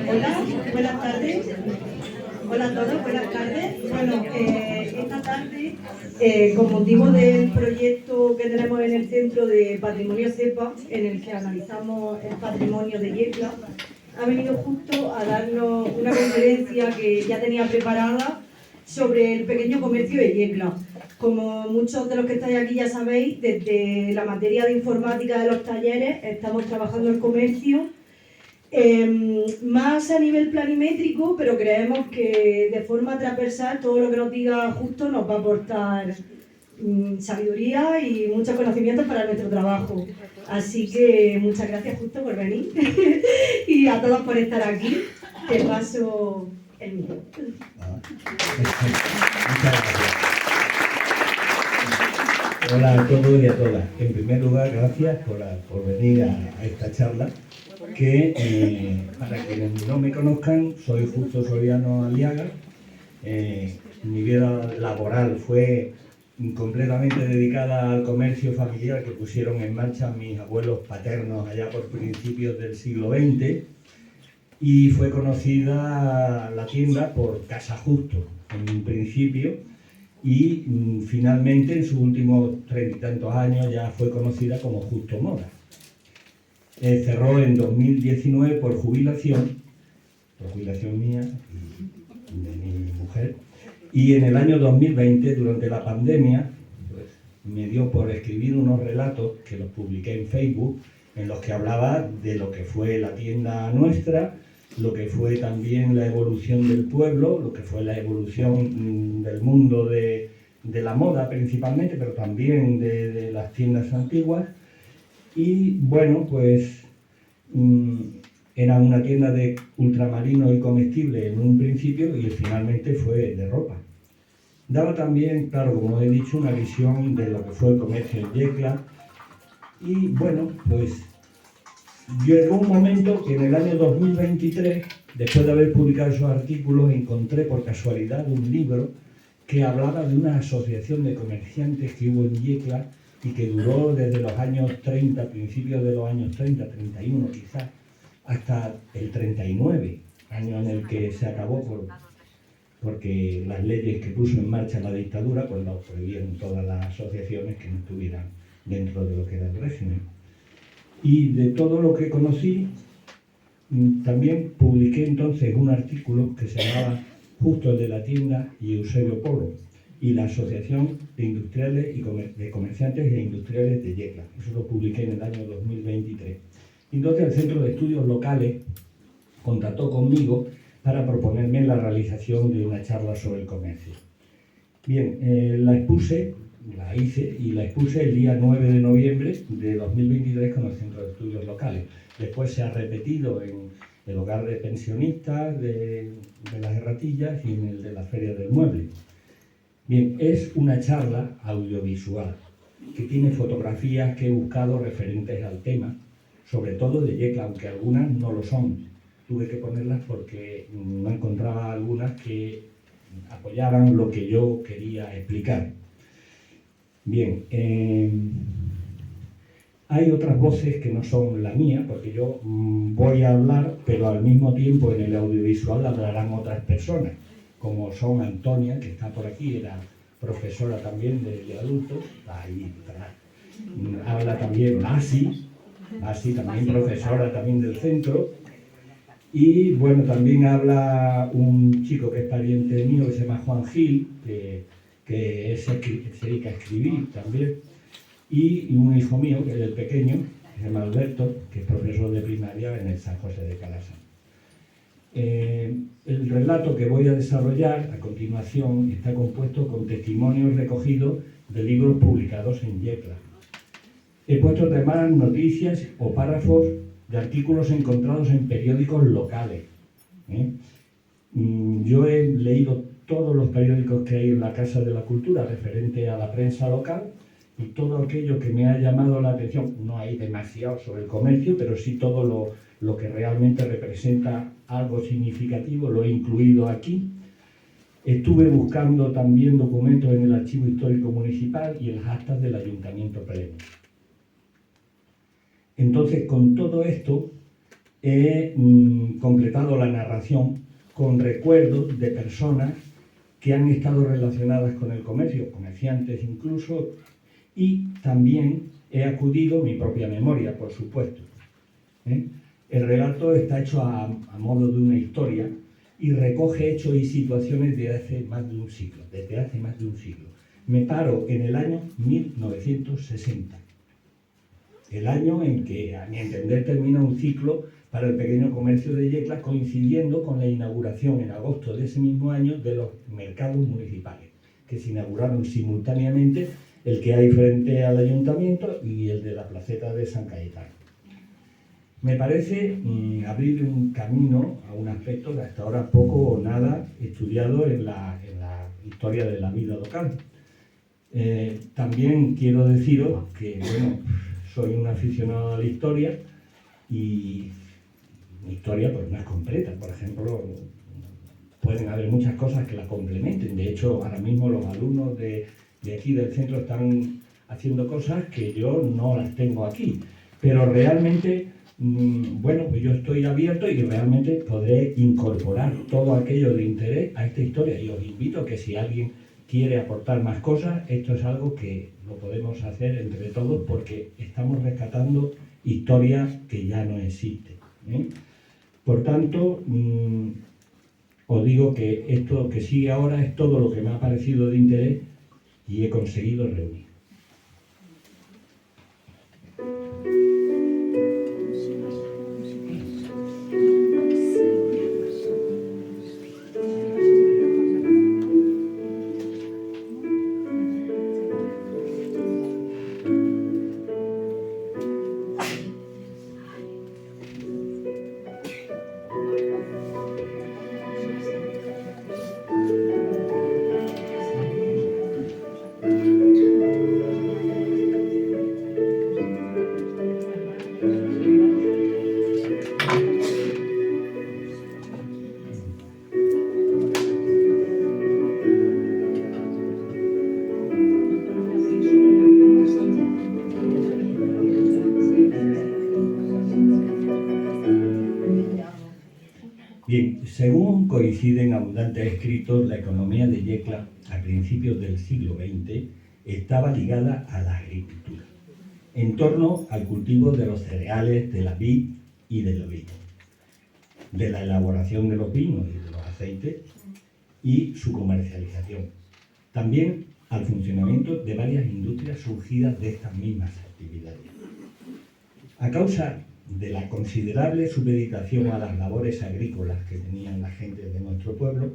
Hola, buenas tardes. Hola a todos, buenas tardes. Bueno, esta tarde, con motivo del proyecto que tenemos en el Centro de Patrimonio CEPA, en el que analizamos el patrimonio de Yecla, ha venido justo a darnos una conferencia que ya tenía preparada sobre el pequeño comercio de Yecla. Como muchos de los que estáis aquí ya sabéis, desde la materia de informática de los talleres estamos trabajando el comercio, más a nivel planimétrico, pero creemos que de forma transversal todo lo que nos diga Justo nos va a aportar sabiduría y muchos conocimientos para nuestro trabajo. Así que muchas gracias Justo por venir y a todos por estar aquí. Te paso el micro. Muchas gracias. Hola a todos y a todas. En primer lugar, gracias por venir a esta charla, que para quienes no me conozcan, soy Justo Soriano Aliaga. Mi vida laboral fue completamente dedicada al comercio familiar que pusieron en marcha mis abuelos paternos allá por principios del siglo XX, y fue conocida la tienda por Casa Justo en un principio, y finalmente en sus últimos 30 y tantos años ya fue conocida como Justo Moda. Cerró en 2019 por jubilación mía y de mi mujer, y en el año 2020, durante la pandemia, pues, me dio por escribir unos relatos que los publiqué en Facebook, en los que hablaba de lo que fue la tienda nuestra, lo que fue también la evolución del pueblo, lo que fue la evolución del mundo de la moda principalmente, pero también de las tiendas antiguas. Y bueno, pues era una tienda de ultramarinos y comestibles en un principio, y finalmente fue de ropa. Daba también, claro, como he dicho, una visión de lo que fue el comercio en Yecla. Y bueno, pues llegó un momento que en el año 2023, después de haber publicado esos artículos, encontré por casualidad un libro que hablaba de una asociación de comerciantes que hubo en Yecla y que duró desde los años 30, principios de los años 30, 31 quizás, hasta el 39, año en el que se acabó porque las leyes que puso en marcha la dictadura pues lo prohibieron todas las asociaciones que no estuvieran dentro de lo que era el régimen. Y de todo lo que conocí, también publiqué entonces un artículo que se llamaba Justo el de la tienda y Eusebio Polo, y la Asociación de Industriales y de Comerciantes e Industriales de Yecla. Eso lo publiqué en el año 2023. Entonces el Centro de Estudios Locales contactó conmigo para proponerme la realización de una charla sobre el comercio. Bien, la hice y la expuse el día 9 de noviembre de 2023 con el Centro de Estudios Locales. Después se ha repetido en el Hogar de Pensionistas de las Erratillas y en el de la Feria del Mueble. Bien, es una charla audiovisual que tiene fotografías que he buscado referentes al tema, sobre todo de Yecla, aunque algunas no lo son. Tuve que ponerlas porque no encontraba algunas que apoyaran lo que yo quería explicar. Bien, Hay otras voces que no son la mía, porque yo voy a hablar, pero al mismo tiempo en el audiovisual hablarán otras personas, como son Antonia, que está por aquí, era profesora también de adultos, ahí atrás. Habla también Masi también profesora también del centro. Y bueno, también habla un chico que es pariente mío, que se llama Juan Gil, que se dedica a escribir también. Y un hijo mío, que es el pequeño, que se llama Alberto, que es profesor de primaria en el San José de Calasán. El relato que voy a desarrollar a continuación está compuesto con testimonios recogidos de libros publicados en Yecla. He puesto además noticias o párrafos de artículos encontrados en periódicos locales. Yo he leído todos los periódicos que hay en la Casa de la Cultura referente a la prensa local y todo aquello que me ha llamado la atención. No hay demasiado sobre el comercio, pero sí todo lo que realmente representa algo significativo lo he incluido aquí. Estuve buscando también documentos en el Archivo Histórico Municipal y en las actas del Ayuntamiento pleno. Entonces, con todo esto, he completado la narración con recuerdos de personas que han estado relacionadas con el comercio, comerciantes incluso, y también he acudido a mi propia memoria, por supuesto. El relato está hecho a modo de una historia y recoge hechos y situaciones de hace más de un siglo, desde hace más de un siglo. Me paro en el año 1960. El año en que, a mi entender, termina un ciclo para el pequeño comercio de Yecla, coincidiendo con la inauguración en agosto de ese mismo año de los mercados municipales, que se inauguraron simultáneamente, el que hay frente al ayuntamiento y el de la placeta de San Cayetano. Me parece abrir un camino a un aspecto que hasta ahora poco o nada estudiado en la historia de la vida local. También quiero deciros que, bueno, soy un aficionado a la historia y mi historia pues no es completa. Por ejemplo, pueden haber muchas cosas que la complementen. De hecho, ahora mismo los alumnos de aquí del centro están haciendo cosas que yo no las tengo aquí. Pero realmente, bueno, pues yo estoy abierto y realmente podré incorporar todo aquello de interés a esta historia. Y os invito a que si alguien quiere aportar más cosas, esto es algo que lo podemos hacer entre todos porque estamos rescatando historias que ya no existen. Por tanto, os digo que esto que sigue ahora es todo lo que me ha parecido de interés y he conseguido reunir. Bien, según coinciden abundantes escritos, la economía de Yecla a principios del siglo XX estaba ligada a la agricultura, en torno al cultivo de los cereales, de la vid y del vino, de la elaboración de los vinos y de los aceites y su comercialización. También al funcionamiento de varias industrias surgidas de estas mismas actividades. A causa de la considerable supeditación a las labores agrícolas que tenían la gente de nuestro pueblo,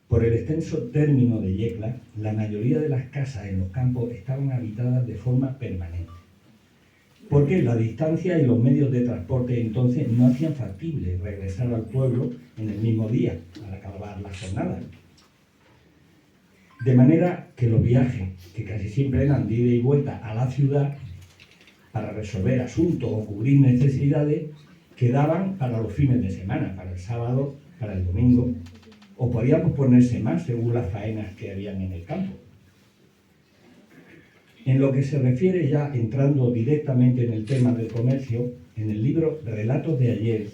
por el extenso término de Yecla, la mayoría de las casas en los campos estaban habitadas de forma permanente, porque la distancia y los medios de transporte entonces no hacían factible regresar al pueblo en el mismo día para acabar la jornada. De manera que los viajes, que casi siempre eran de ida y vuelta a la ciudad, para resolver asuntos o cubrir necesidades, quedaban para los fines de semana, para el sábado, para el domingo, o podía posponerse más según las faenas que habían en el campo. En lo que se refiere, ya entrando directamente en el tema del comercio, en el libro Relatos de ayer,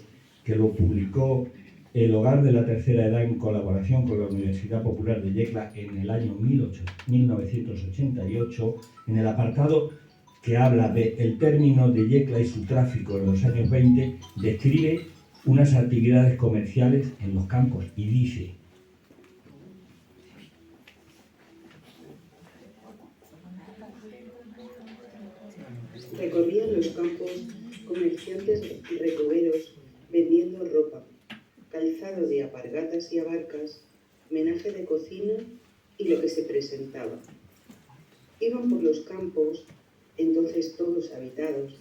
que lo publicó el Hogar de la Tercera Edad en colaboración con la Universidad Popular de Yecla en el año 1988, en el apartado que habla del término de Yecla y su tráfico en los años 20, describe unas actividades comerciales en los campos y dice: recorrían los campos comerciantes y recoveros vendiendo ropa, calzado de alpargatas y abarcas, menaje de cocina y lo que se presentaba. Iban por los campos, entonces todos habitados,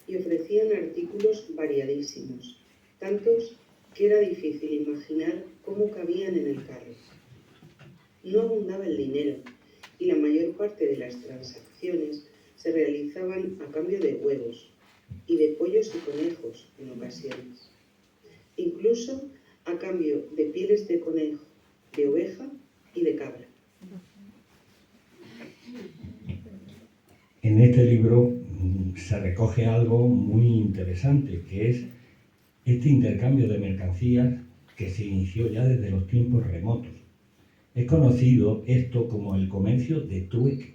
y ofrecían artículos variadísimos, tantos que era difícil imaginar cómo cabían en el carro. No abundaba el dinero, y la mayor parte de las transacciones se realizaban a cambio de huevos y de pollos y conejos en ocasiones, incluso a cambio de pieles de conejo, de oveja y de cabra. En este libro se recoge algo muy interesante, que es este intercambio de mercancías que se inició ya desde los tiempos remotos. Es conocido esto como el comercio de trueque.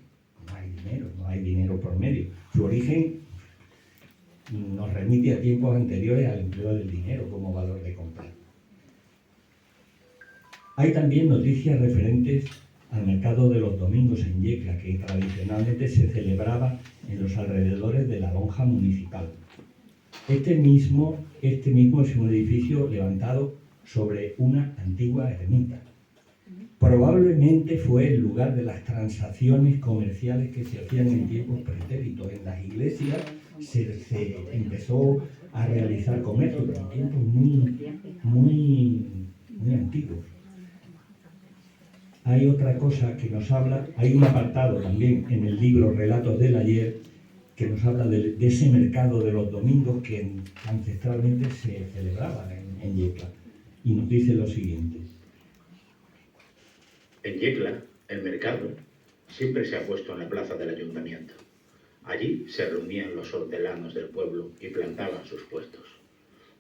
No hay dinero por medio. Su origen nos remite a tiempos anteriores al empleo del dinero como valor de compra. Hay también noticias referentes al mercado de los domingos en Yecla, que tradicionalmente se celebraba en los alrededores de la lonja municipal. Este mismo es un edificio levantado sobre una antigua ermita. Probablemente fue el lugar de las transacciones comerciales que se hacían en tiempos pretéritos. En las iglesias se empezó a realizar comercio, pero en tiempos muy antiguos. Hay otra cosa que nos habla, hay un apartado también en el libro Relatos del Ayer que nos habla de ese mercado de los domingos que ancestralmente se celebraba en Yecla. Y nos dice lo siguiente: en Yecla, el mercado siempre se ha puesto en la plaza del ayuntamiento. Allí se reunían los hortelanos del pueblo y plantaban sus puestos.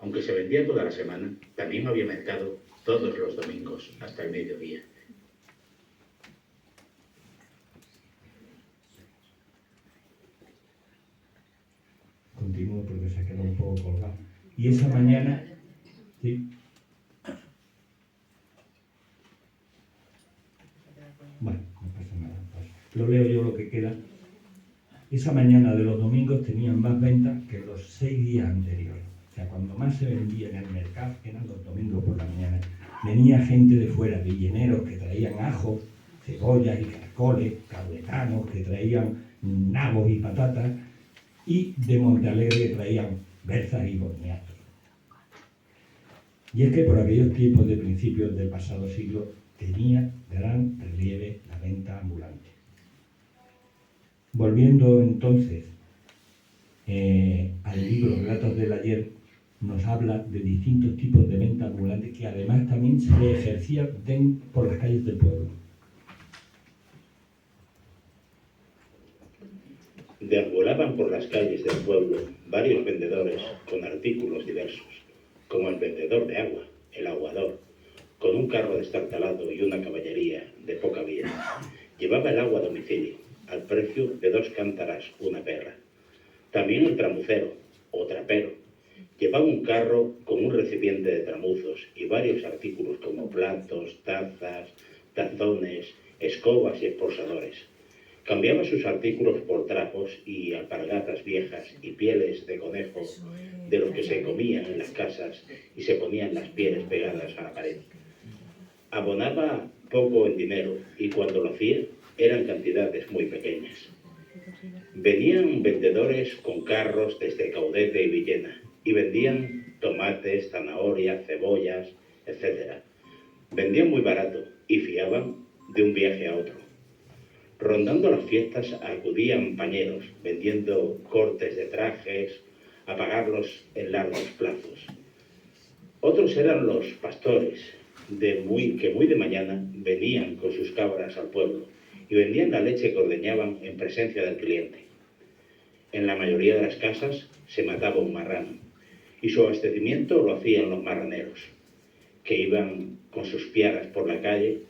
Aunque se vendía toda la semana, también había mercado todos los domingos hasta el mediodía. Continúo porque se quedó un poco colgado. Y esa mañana, ¿sí? Bueno, no pasa nada. Lo leo yo lo que queda. Esa mañana de los domingos tenían más ventas que los 6 días anteriores. O sea, cuando más se vendía en el mercado eran los domingos por la mañana. Venía gente de fuera, villeneros que traían ajos, cebollas y caracoles, caudetanos que traían nabos y patatas, y de Montealegre que traían berzas y boniatos. Y es que por aquellos tiempos de principios del pasado siglo tenía gran relieve la venta ambulante. Volviendo entonces al libro Relatos del Ayer, nos habla de distintos tipos de venta ambulante que además también se ejercían por las calles del pueblo. Deambulaban por las calles del pueblo varios vendedores con artículos diversos, como el vendedor de agua, el aguador, con un carro destartalado y una caballería de poca vía. Llevaba el agua a domicilio, al precio de 2 cántaras una perra. También el tramucero, o trapero, llevaba un carro con un recipiente de tramuzos y varios artículos como platos, tazas, tazones, escobas y expulsadores. Cambiaba sus artículos por trapos y alpargatas viejas y pieles de conejo de los que se comían en las casas y se ponían las pieles pegadas a la pared. Abonaba poco en dinero y cuando lo hacía eran cantidades muy pequeñas. Venían vendedores con carros desde Caudete y Villena y vendían tomates, zanahorias, cebollas, etc. Vendían muy barato y fiaban de un viaje a otro. Rondando las fiestas acudían pañeros vendiendo cortes de trajes a pagarlos en largos plazos. Otros eran los pastores que muy de mañana venían con sus cabras al pueblo y vendían la leche que ordeñaban en presencia del cliente. En la mayoría de las casas se mataba un marrano, y su abastecimiento lo hacían los marraneros, que iban con sus piaras por la calle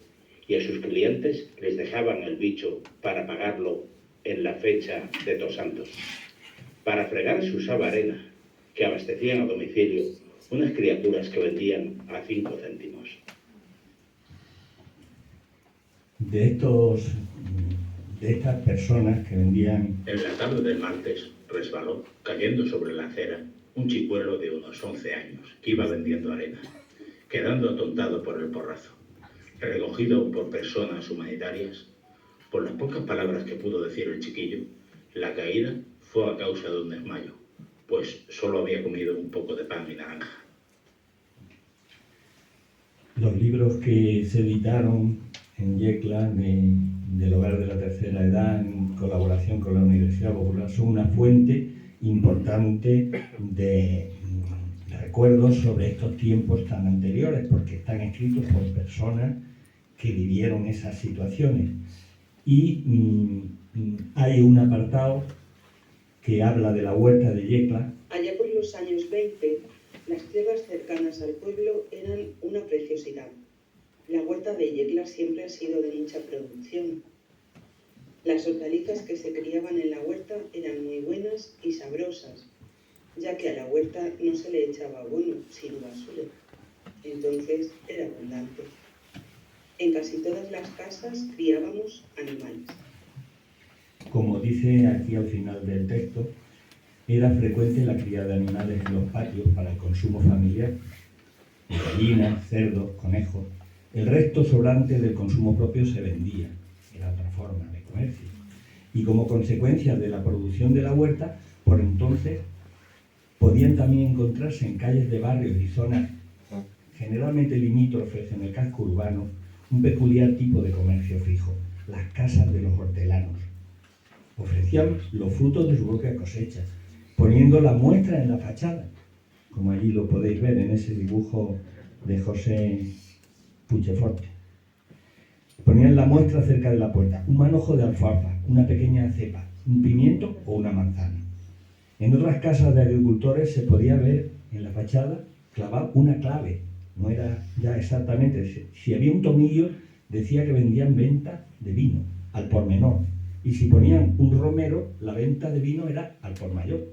y a sus clientes les dejaban el bicho para pagarlo en la fecha de Todos Santos. Para fregar se usaba arena, que abastecían a domicilio unas criaturas que vendían a 5 céntimos. De estas personas que vendían... En la tarde del martes resbaló, cayendo sobre la acera, un chicuelo de unos 11 años que iba vendiendo arena, quedando atontado por el porrazo. Recogido por personas humanitarias, por las pocas palabras que pudo decir el chiquillo, la caída fue a causa de un desmayo, pues solo había comido un poco de pan y naranja. Los libros que se editaron en Yecla del Hogar de la Tercera Edad en colaboración con la Universidad Popular son una fuente importante de recuerdos sobre estos tiempos tan anteriores, porque están escritos por personas que vivieron esas situaciones. Y hay un apartado que habla de la huerta de Yecla. Allá por los años 20, las tierras cercanas al pueblo eran una preciosidad. La huerta de Yecla siempre ha sido de mucha producción. Las hortalizas que se criaban en la huerta eran muy buenas y sabrosas, ya que a la huerta no se le echaba abono, sino basura. Entonces era abundante. En casi todas las casas criábamos animales. Como dice aquí al final del texto, era frecuente la cría de animales en los patios para el consumo familiar, gallinas, cerdos, conejos. El resto sobrante del consumo propio se vendía, era otra forma de comercio. Y como consecuencia de la producción de la huerta, por entonces podían también encontrarse en calles de barrios y zonas generalmente limítrofes en el casco urbano un peculiar tipo de comercio fijo, las casas de los hortelanos. Ofrecían los frutos de su propia cosecha, poniendo la muestra en la fachada, como allí lo podéis ver en ese dibujo de José Pucheforte. Ponían la muestra cerca de la puerta, un manojo de alfalfa, una pequeña cepa, un pimiento o una manzana. En otras casas de agricultores se podía ver en la fachada clavar una clave, no era ya exactamente, si había un tomillo decía que vendían venta de vino, al por menor, y si ponían un romero, la venta de vino era al por mayor.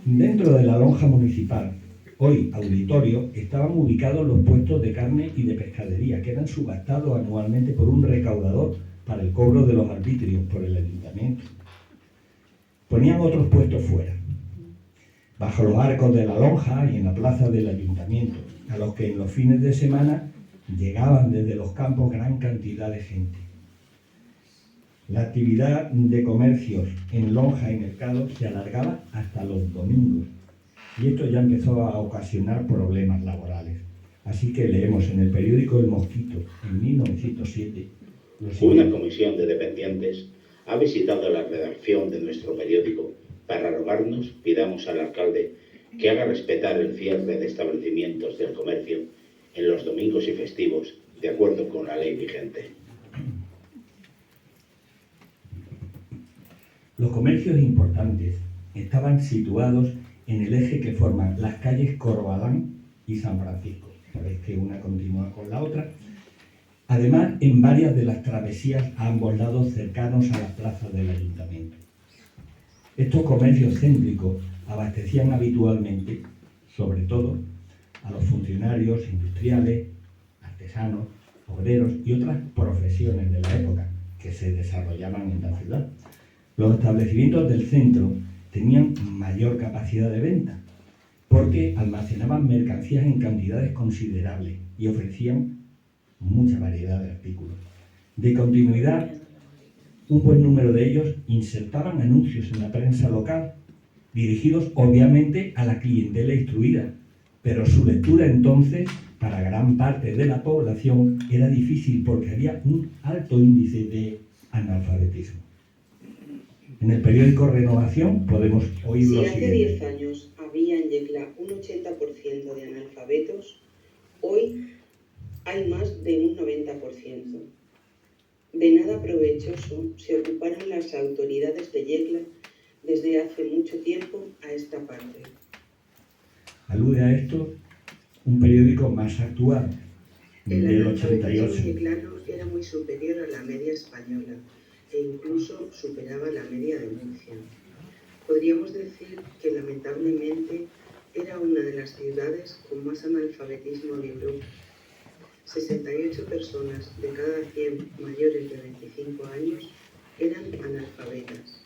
Dentro de la lonja municipal, hoy auditorio, estaban ubicados los puestos de carne y de pescadería, que eran subastados anualmente por un recaudador para el cobro de los arbitrios por el ayuntamiento. Ponían otros puestos fuera, bajo los arcos de la lonja y en la plaza del ayuntamiento, a los que en los fines de semana llegaban desde los campos gran cantidad de gente. La actividad de comercios en lonja y mercado se alargaba hasta los domingos, y esto ya empezó a ocasionar problemas laborales. Así que leemos en el periódico El Mosquito, en 1907, Una comisión de dependientes ha visitado la redacción de nuestro periódico para rogarnos, pidamos al alcalde que haga respetar el cierre de establecimientos del comercio en los domingos y festivos, de acuerdo con la ley vigente. Los comercios importantes estaban situados en el eje que forman las calles Corvalán y San Francisco. Sabéis que una continúa con la otra. Además, en varias de las travesías a ambos lados cercanos a las plazas del ayuntamiento. Estos comercios céntricos abastecían habitualmente, sobre todo, a los funcionarios industriales, artesanos, obreros y otras profesiones de la época que se desarrollaban en la ciudad. Los establecimientos del centro tenían mayor capacidad de venta porque almacenaban mercancías en cantidades considerables y ofrecían mucha variedad de artículos. De continuidad, un buen número de ellos insertaban anuncios en la prensa local, dirigidos obviamente a la clientela instruida, pero su lectura entonces, para gran parte de la población, era difícil porque había un alto índice de analfabetismo. En el periódico Renovación podemos oír lo Si hace siguiente. 10 años había en Yecla un 80% de analfabetos, hoy hay más de un 90%. De nada provechoso se ocuparon las autoridades de Yecla desde hace mucho tiempo a esta parte. Alude a esto un periódico más actual, El del analfabetismo 88. yeclano era muy superior a la media española e incluso superaba la media de Murcia. Podríamos decir que lamentablemente era una de las ciudades con más analfabetismo de Europa. 68 personas de cada 100 mayores de 25 años eran analfabetas.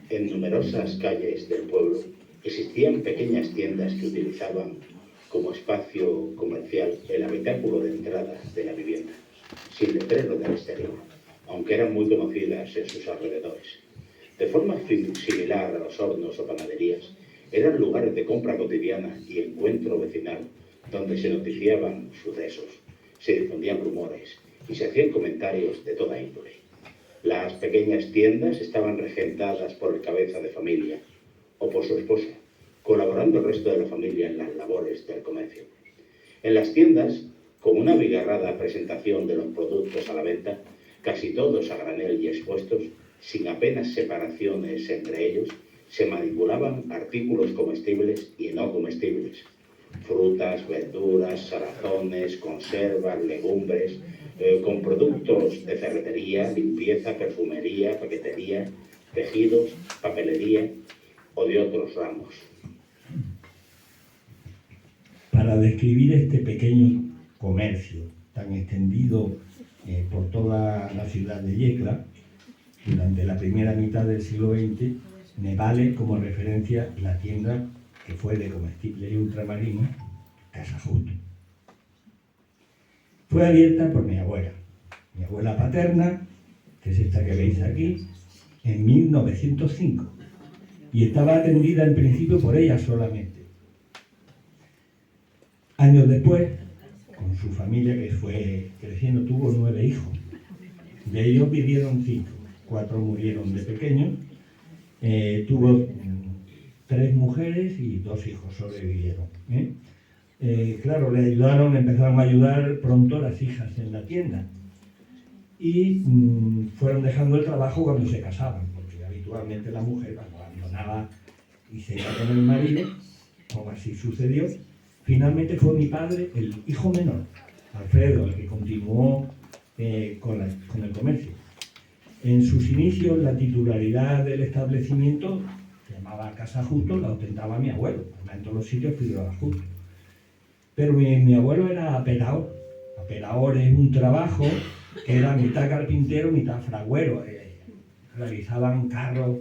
En numerosas calles del pueblo existían pequeñas tiendas que utilizaban como espacio comercial el habitáculo de entrada de la vivienda, sin letrero del exterior, aunque eran muy conocidas en sus alrededores. De forma similar a los hornos o panaderías, eran lugares de compra cotidiana y encuentro vecinal, donde se noticiaban sucesos, se difundían rumores y se hacían comentarios de toda índole. Las pequeñas tiendas estaban regentadas por el cabeza de familia o por su esposa, colaborando el resto de la familia en las labores del comercio. En las tiendas, con una abigarrada presentación de los productos a la venta, casi todos a granel y expuestos, sin apenas separaciones entre ellos, se manipulaban artículos comestibles y no comestibles, frutas, verduras, salazones, conservas, legumbres, con productos de ferretería, limpieza, perfumería, paquetería, tejidos, papelería o de otros ramos. Para describir este pequeño comercio tan extendido por toda la ciudad de Yecla, durante la primera mitad del siglo XX, me vale como referencia la tienda que fue de comestibles y ultramarinos, Casa Justo. Fue abierta por mi abuela paterna, que es esta que veis aquí, en 1905, y estaba atendida en principio por ella solamente. Años después, con su familia que fue creciendo, tuvo 9 hijos. De ellos vivieron 5, 4 murieron de pequeños. Tuvo 3 mujeres y 2 hijos sobrevivieron. Claro, le empezaron a ayudar pronto las hijas en la tienda. Y fueron dejando el trabajo cuando se casaban, porque habitualmente la mujer cuando abandonaba y se iba con el marido, como así sucedió, finalmente fue mi padre, el hijo menor, Alfredo, el que continuó con el comercio. En sus inicios, la titularidad del establecimiento, se llamaba Casa Justo, la ostentaba mi abuelo. Además, en todos los sitios figuraba Justo. Pero mi abuelo era aperador. Aperador es un trabajo que era mitad carpintero, mitad fragüero. Realizaban carros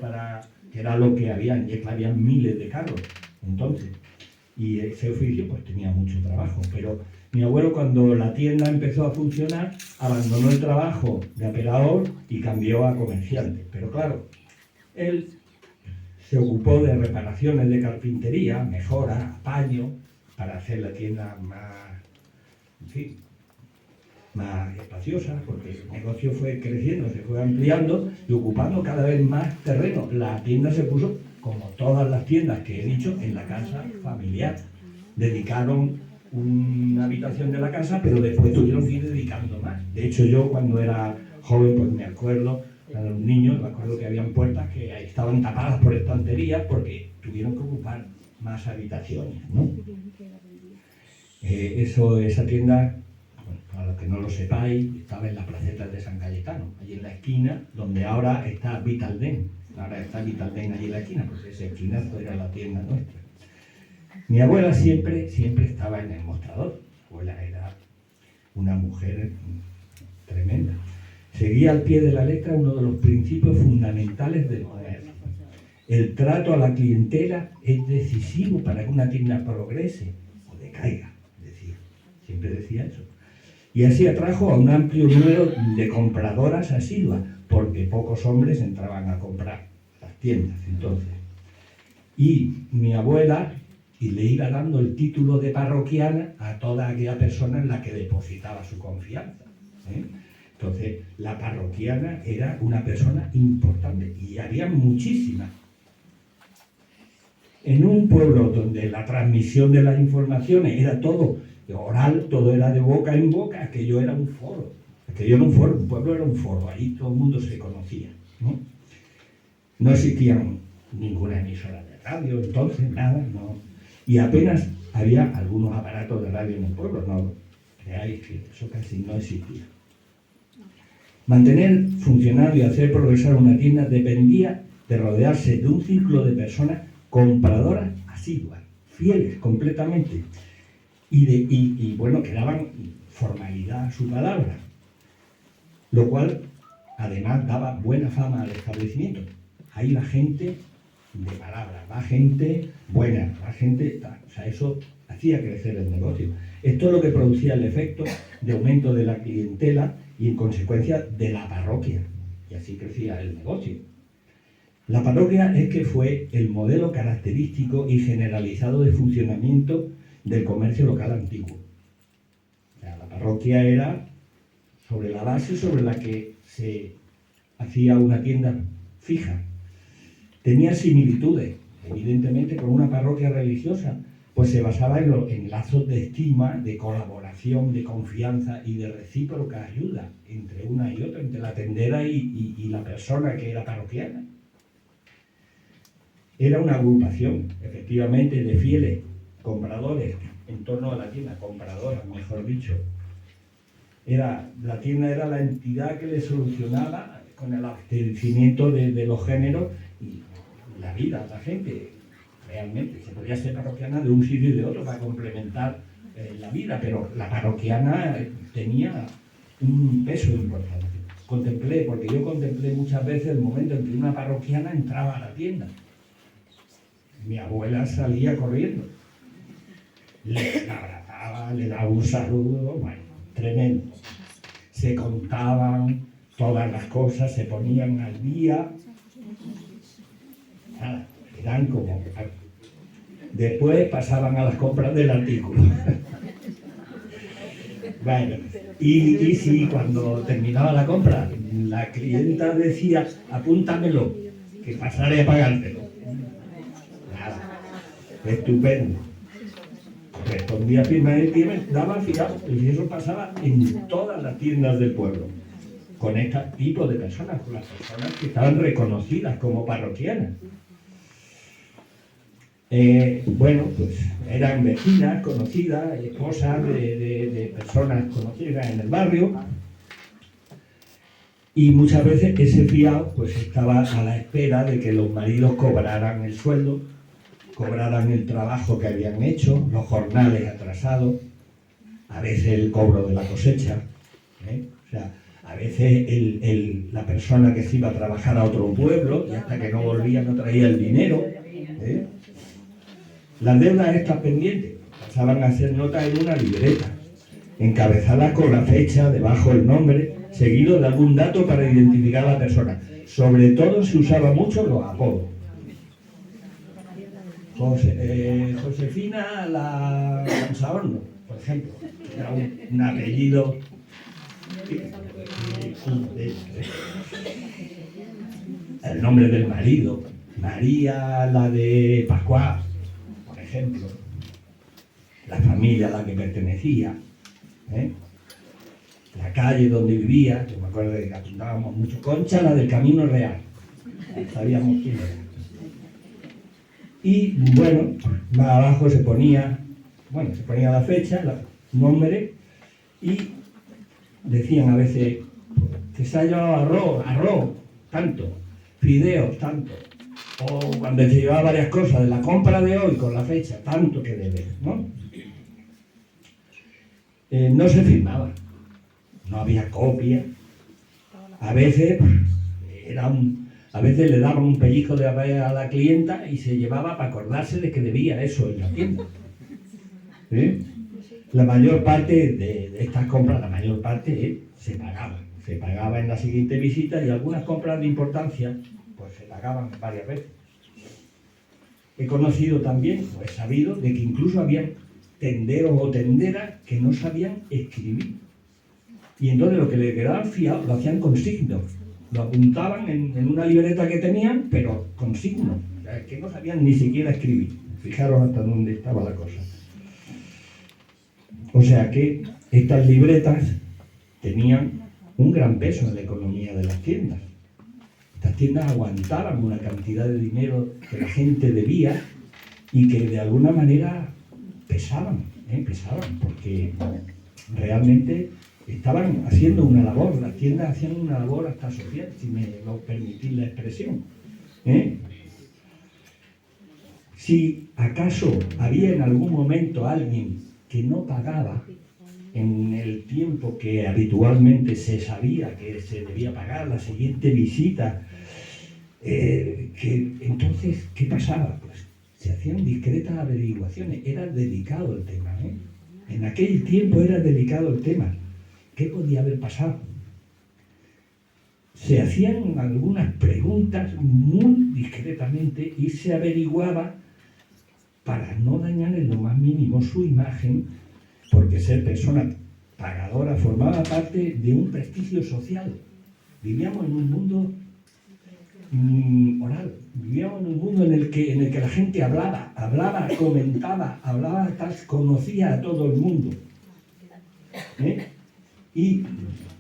que era lo que había. En Yecla había miles de carros entonces. Y ese oficio pues tenía mucho trabajo. Pero mi abuelo, cuando la tienda empezó a funcionar, abandonó el trabajo de aperador y cambió a comerciante. Pero claro, él se ocupó de reparaciones de carpintería, mejoras, apaño, para hacer la tienda más, en fin, más espaciosa, porque el negocio fue creciendo, se fue ampliando y ocupando cada vez más terreno. La tienda se puso, como todas las tiendas que he dicho, en la casa familiar. Dedicaron una habitación de la casa, pero después tuvieron que ir dedicando más. De hecho, yo cuando era joven, pues me acuerdo, cuando era un niño, me acuerdo que habían puertas que estaban tapadas por estanterías porque tuvieron que ocupar más habitaciones, ¿no? Esa tienda, bueno, para los que no lo sepáis, estaba en la placeta de San Cayetano, allí en la esquina, donde ahora está Vitalden. Ahora está Vitalden allí en la esquina, porque ese esquinazo era la tienda nuestra. Mi abuela siempre estaba en el mostrador. Mi abuela era una mujer tremenda. Seguía al pie de la letra uno de los principios fundamentales del comercio. El trato a la clientela es decisivo para que una tienda progrese o decaiga. Siempre decía eso. Y así atrajo a un amplio número de compradoras asiduas, porque pocos hombres entraban a comprar las tiendas entonces. Y mi abuela le iba dando el título de parroquiana a toda aquella persona en la que depositaba su confianza. Entonces, la parroquiana era una persona importante y había muchísimas. En un pueblo donde la transmisión de las informaciones era todo oral, todo era de boca en boca, aquello era un foro. Aquello era un foro, un pueblo era un foro, ahí todo el mundo se conocía, ¿no? No existían ninguna emisora de radio, entonces nada, no. Y apenas había algunos aparatos de radio en el pueblo, no creáis que eso casi no existía. Mantener funcionando y hacer progresar una tienda dependía de rodearse de un círculo de personas compradoras asiduas, fieles completamente, y bueno, que daban formalidad a su palabra, lo cual además daba buena fama al establecimiento. Ahí la gente de palabra, va gente buena, va gente... O sea, eso hacía crecer el negocio. Esto es lo que producía el efecto de aumento de la clientela y en consecuencia de la parroquia. Y así crecía el negocio. La parroquia es que fue el modelo característico y generalizado de funcionamiento del comercio local antiguo. O sea, la parroquia era sobre la base sobre la que se hacía una tienda fija. Tenía similitudes, evidentemente, con una parroquia religiosa, pues se basaba en lazos de estima, de colaboración, de confianza y de recíproca ayuda entre una y otra, entre la tendera y la persona que era parroquiana. Era una agrupación, efectivamente, de fieles compradores en torno a la tienda, compradoras, mejor dicho. La tienda era la entidad que le solucionaba con el abastecimiento de los géneros y la vida a la gente. Realmente se podía ser parroquiana de un sitio y de otro para complementar la vida, pero la parroquiana tenía un peso importante. Porque yo contemplé muchas veces el momento en que una parroquiana entraba a la tienda. Mi abuela salía corriendo, le abrazaba, le daba un saludo, bueno, tremendo. Se contaban todas las cosas, se ponían al día. Nada, eran como... Después pasaban a las compras del artículo. Bueno, y si cuando terminaba la compra, la clienta decía, apúntamelo, que pasaré a pagártelo. Nada, estupendo. Respondía firmemente, daba fiado, y eso pasaba en todas las tiendas del pueblo, con este tipo de personas, con las personas que estaban reconocidas como parroquianas. Bueno, pues eran vecinas, conocidas, esposas de personas conocidas en el barrio, y muchas veces ese fiado pues estaba a la espera de que los maridos cobraran el sueldo, cobraran el trabajo que habían hecho, los jornales atrasados, a veces el cobro de la cosecha, o sea, a veces la persona que se iba a trabajar a otro pueblo y hasta que no volvía no traía el dinero. Las deudas estas pendientes pasaban a ser notas en una libreta, encabezadas con la fecha, debajo el nombre, seguido de algún dato para identificar a la persona. Sobre todo se usaba mucho los apodos. Josefina la Lanzahorno, por ejemplo, era un apellido. El nombre del marido, María la de Pascual, por ejemplo, la familia a la que pertenecía, la calle donde vivía, yo me acuerdo de que apuntábamos mucho, Concha, la del Camino Real, sabíamos quién era. Y bueno, más abajo se ponía la fecha, el nombre, y decían a veces que se ha llevado arroz, tanto, fideos, tanto, o cuando se llevaba varias cosas de la compra de hoy con la fecha, tanto que debe, ¿no? No se firmaba, no había copia, a veces le daban un pellizco de papel a la clienta y se llevaba para acordarse de que debía eso en la tienda. La mayor parte de estas compras, se pagaba en la siguiente visita, y algunas compras de importancia pues se pagaban varias veces. He conocido también, o he sabido, de que incluso habían tenderos o tenderas que no sabían escribir. Y entonces lo que le quedaban fiado lo hacían con signos. Lo apuntaban en una libreta que tenían, pero con signos. que no sabían ni siquiera escribir. Fijaros hasta dónde estaba la cosa. O sea que estas libretas tenían un gran peso en la economía de las tiendas. Estas tiendas aguantaban una cantidad de dinero que la gente debía y que de alguna manera pesaban, porque realmente estaban haciendo una labor, las tiendas hacían una labor hasta social, si me lo permitís la expresión. Si acaso había en algún momento alguien que no pagaba en el tiempo que habitualmente se sabía que se debía pagar la siguiente visita, entonces, ¿qué pasaba? Pues se hacían discretas averiguaciones, era delicado el tema, En aquel tiempo era delicado el tema. ¿Qué podía haber pasado? Se hacían algunas preguntas muy discretamente y se averiguaba para no dañar en lo más mínimo su imagen, porque ser persona pagadora formaba parte de un prestigio social. Vivíamos en un mundo oral, vivíamos en un mundo en el que la gente hablaba, comentaba, conocía a todo el mundo. Y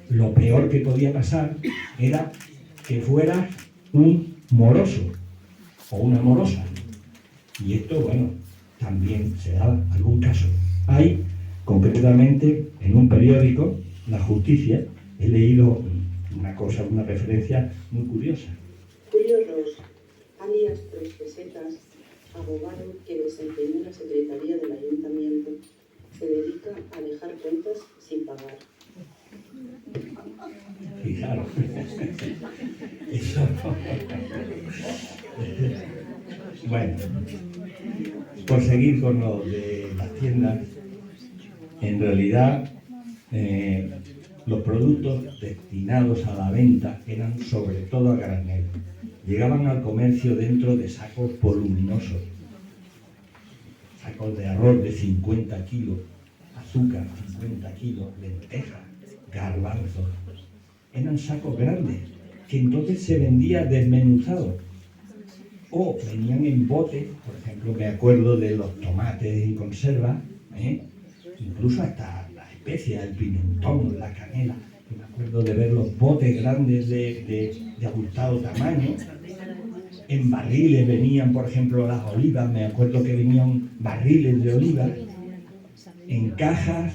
lo peor que podía pasar era que fueras un moroso o una morosa. Y esto, bueno, también se da algún caso. Hay, concretamente, en un periódico, La Justicia, he leído una referencia muy curiosa. Julio Ros, alias Tres Pesetas, abogado que desempeñó la secretaría del ayuntamiento, se dedica a dejar cuentas sin pagar. Fijaros, eso. Bueno, por seguir con lo de las tiendas, en realidad los productos destinados a la venta eran sobre todo a granel. Llegaban al comercio dentro de sacos voluminosos, sacos de arroz de 50 kilos, azúcar 50 kilos, lentejas, garbanzos. Eran sacos grandes, que entonces se vendía desmenuzado. O venían en botes, por ejemplo, me acuerdo de los tomates en conserva, incluso hasta las especias, el pimentón, la canela. Me acuerdo de ver los botes grandes de abultado tamaño. En barriles venían, por ejemplo, las olivas, me acuerdo que venían barriles de olivas. En cajas,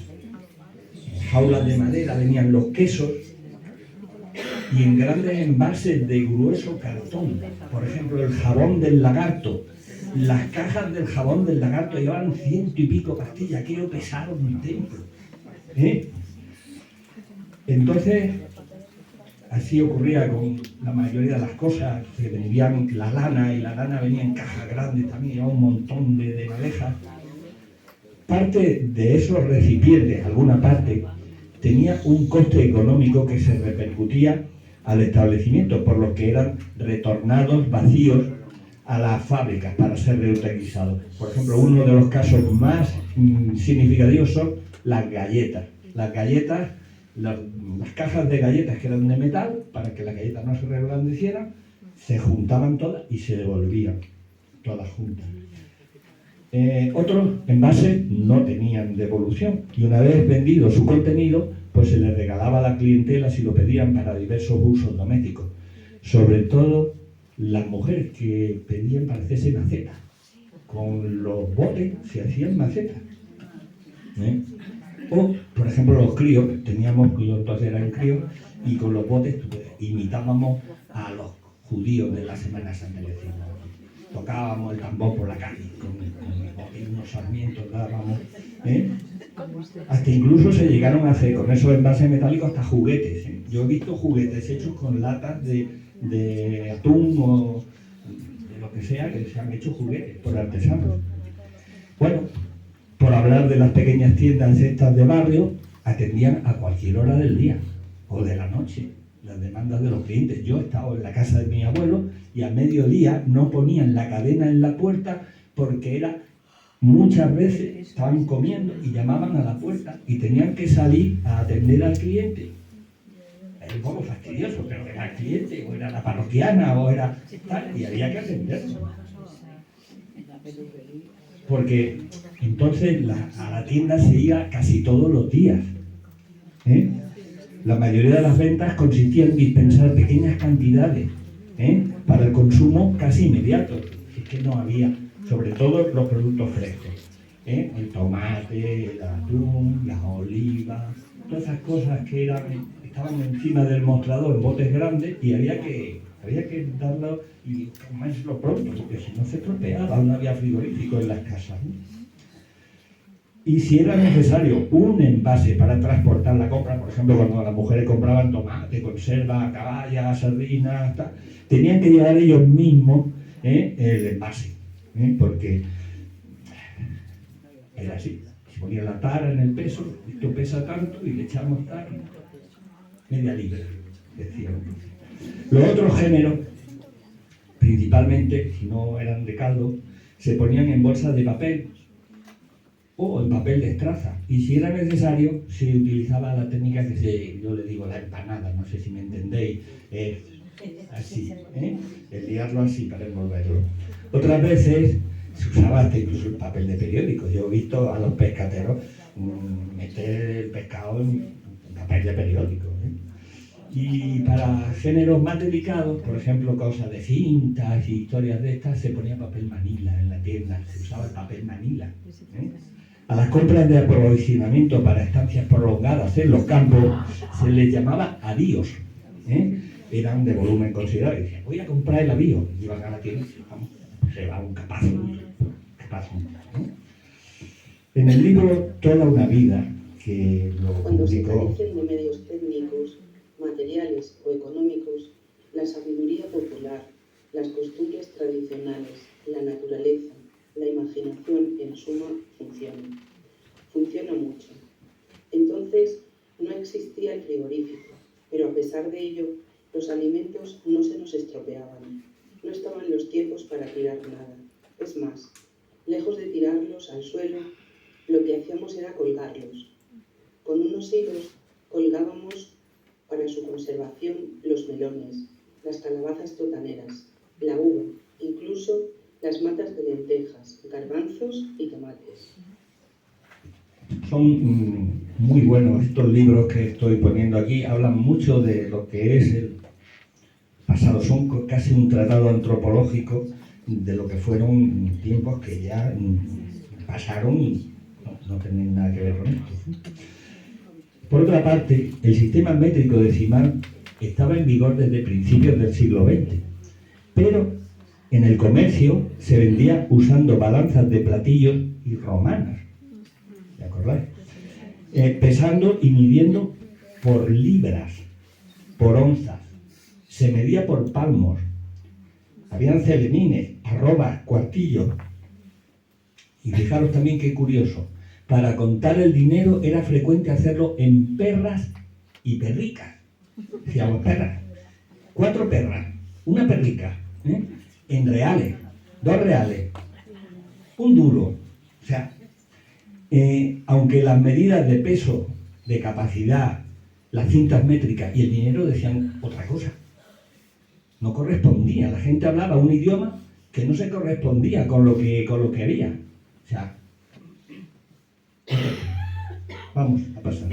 en jaulas de madera venían los quesos. Y en grandes envases de grueso cartón. Por ejemplo, el jabón del lagarto. Las cajas del jabón del lagarto llevaban 100 y pico pastillas. Aquello pesaba un templo. Entonces, así ocurría con la mayoría de las cosas. Se vendían la lana, y la lana venía en cajas grandes también, llevaba un montón de madejas. Parte de esos recipientes, alguna parte, tenía un coste económico que se repercutía al establecimiento, por lo que eran retornados vacíos a las fábricas para ser reutilizados. Por ejemplo, uno de los casos más significativos son las galletas. Las galletas, las cajas de galletas que eran de metal, para que las galletas no se reblandecieran, se juntaban todas y se devolvían todas juntas. Otros envases no tenían devolución, y una vez vendido su contenido, pues se les regalaba a la clientela si lo pedían para diversos usos domésticos. Sobre todo las mujeres que pedían para hacerse macetas. Con los botes se hacían macetas. O, por ejemplo, los críos, yo entonces era un crío, y con los botes imitábamos a los judíos de la Semana Santa. Tocábamos el tambor por la calle, con unos sarmientos dábamos, hasta incluso se llegaron a hacer con esos envases metálicos hasta juguetes. Yo he visto juguetes hechos con latas de atún o de lo que sea, que se han hecho juguetes por artesanos. Bueno, por hablar de las pequeñas tiendas estas de barrio, atendían a cualquier hora del día o de la noche las demandas de los clientes. Yo he estado en la casa de mi abuelo y a mediodía no ponían la cadena en la puerta porque era muchas veces estaban comiendo y llamaban a la puerta y tenían que salir a atender al cliente. Era un poco fastidioso, pero era el cliente o era la parroquiana o era tal, y había que atenderlo. Porque entonces a la tienda se iba casi todos los días. La mayoría de las ventas consistían en dispensar pequeñas cantidades para el consumo casi inmediato. Es que no había, sobre todo los productos frescos. El tomate, el atún, las olivas, todas esas cosas que estaban encima del mostrador en botes grandes y había que darlo y comérselo pronto, porque si no se estropeaba, no había frigorífico en las casas, ¿no? Y si era necesario un envase para transportar la compra, por ejemplo, cuando las mujeres compraban tomate, conserva, caballa, sardinas, tenían que llevar ellos mismos el envase, porque era así. Se ponía la tara en el peso, esto pesa tanto y le echamos media libra, decíamos. Los otros géneros, principalmente, si no eran de caldo, se ponían en bolsas de papel o en papel de estraza. Y si era necesario, se utilizaba la técnica que yo le digo la empanada, no sé si me entendéis, así, el liarlo así para envolverlo. Otras veces se usaba hasta incluso el papel de periódico. Yo he visto a los pescateros meter el pescado en papel de periódico. Y para géneros más delicados, por ejemplo, cosas de cintas y historias de estas, se ponía papel manila en la tienda, se usaba el papel manila. A las compras de aprovisionamiento para estancias prolongadas en los campos se les llamaba avíos. Eran de volumen considerable. Decían, voy a comprar el avío. Iban a la tienda y vamos, se va un capazo. En el libro Toda una vida, que lo Cuando se publicó... carecen de medios técnicos, materiales o económicos, la sabiduría popular, las costumbres tradicionales, la naturaleza, la imaginación, en suma, funciona mucho. Entonces no existía el frigorífico, pero a pesar de ello, los alimentos no se nos estropeaban. No estaban los tiempos para tirar nada. Es más, lejos de tirarlos al suelo, lo que hacíamos era colgarlos. Con unos hilos colgábamos para su conservación los melones, las calabazas totaneras, la uva, incluso las matas de lentejas, garbanzos y tomates. Son muy buenos estos libros que estoy poniendo aquí, hablan mucho de lo que es el pasado, son casi un tratado antropológico de lo que fueron tiempos que ya pasaron y no tienen nada que ver con esto. Por otra parte, el sistema métrico decimal estaba en vigor desde principios del siglo XX, pero en el comercio se vendía usando balanzas de platillos y romanas, ¿de acordáis? Pesando y midiendo por libras, por onzas, se medía por palmos, habían celenines, arrobas, cuartillos, y fijaros también qué curioso, para contar el dinero era frecuente hacerlo en perras y perricas. Decíamos perras, 4 perras, una perrica, en reales, 2 reales, un duro. O sea, aunque las medidas de peso, de capacidad, las cintas métricas y el dinero decían otra cosa, no correspondía. La gente hablaba un idioma que no se correspondía con lo que había. O sea, vamos a pasar.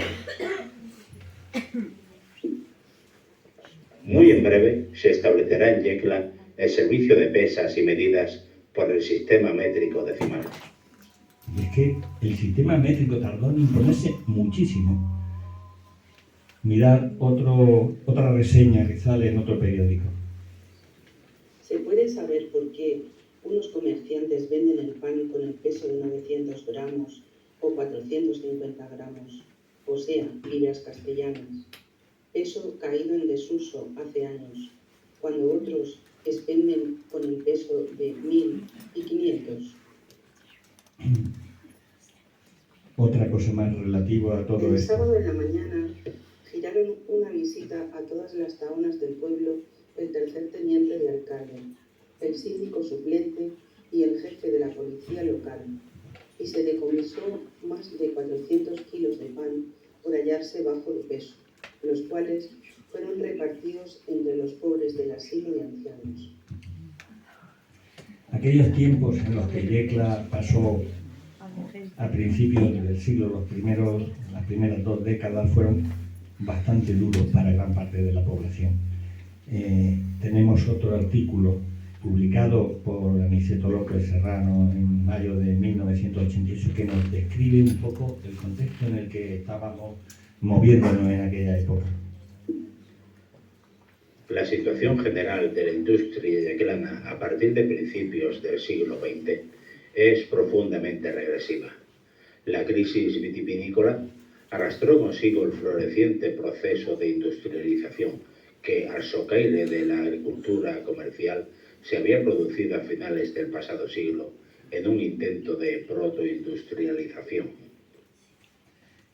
Muy en breve se establecerá en Yecla el servicio de pesas y medidas por el sistema métrico decimal. Y es que el sistema métrico tardó en imponerse muchísimo. Mirad otra reseña que sale en otro periódico. ¿Se puede saber por qué unos comerciantes venden el pan con el peso de 900 gramos o 450 gramos, o sea, libras castellanas, peso caído en desuso hace años, cuando otros expenden con el peso de 1.500? Otra cosa más relativa a todo El esto. sábado en la mañana giraron una visita a todas las tahonas del pueblo el tercer teniente de alcalde, el síndico suplente y el jefe de la policía local, y se decomisó más de 400 kilos de pan por hallarse bajo de peso, los cuales fueron repartidos entre los pobres del asilo de ancianos. Aquellos tiempos en los que Yecla pasó a principios del siglo, las primeras 2 décadas fueron bastante duros para gran parte de la población. Tenemos otro artículo publicado por Aniceto López Serrano en mayo de 1988 que nos describe un poco el contexto en el que estábamos moviéndonos en aquella época. La situación general de la industria yeclana a partir de principios del siglo XX es profundamente regresiva. La crisis vitivinícola arrastró consigo el floreciente proceso de industrialización que, al socaire de la agricultura comercial, se había producido a finales del pasado siglo en un intento de protoindustrialización.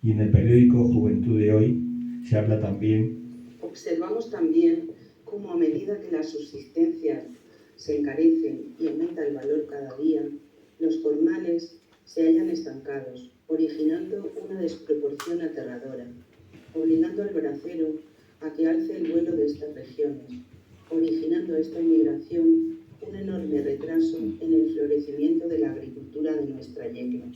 Y en el periódico Juventud de hoy se habla también. Observamos también cómo, a medida que las subsistencias se encarecen y aumenta el valor cada día, los jornales se hallan estancados, originando una desproporción aterradora, obligando al bracero a que alce el vuelo de estas regiones, originando esta inmigración un enorme retraso en el florecimiento de la agricultura de nuestra Yecla.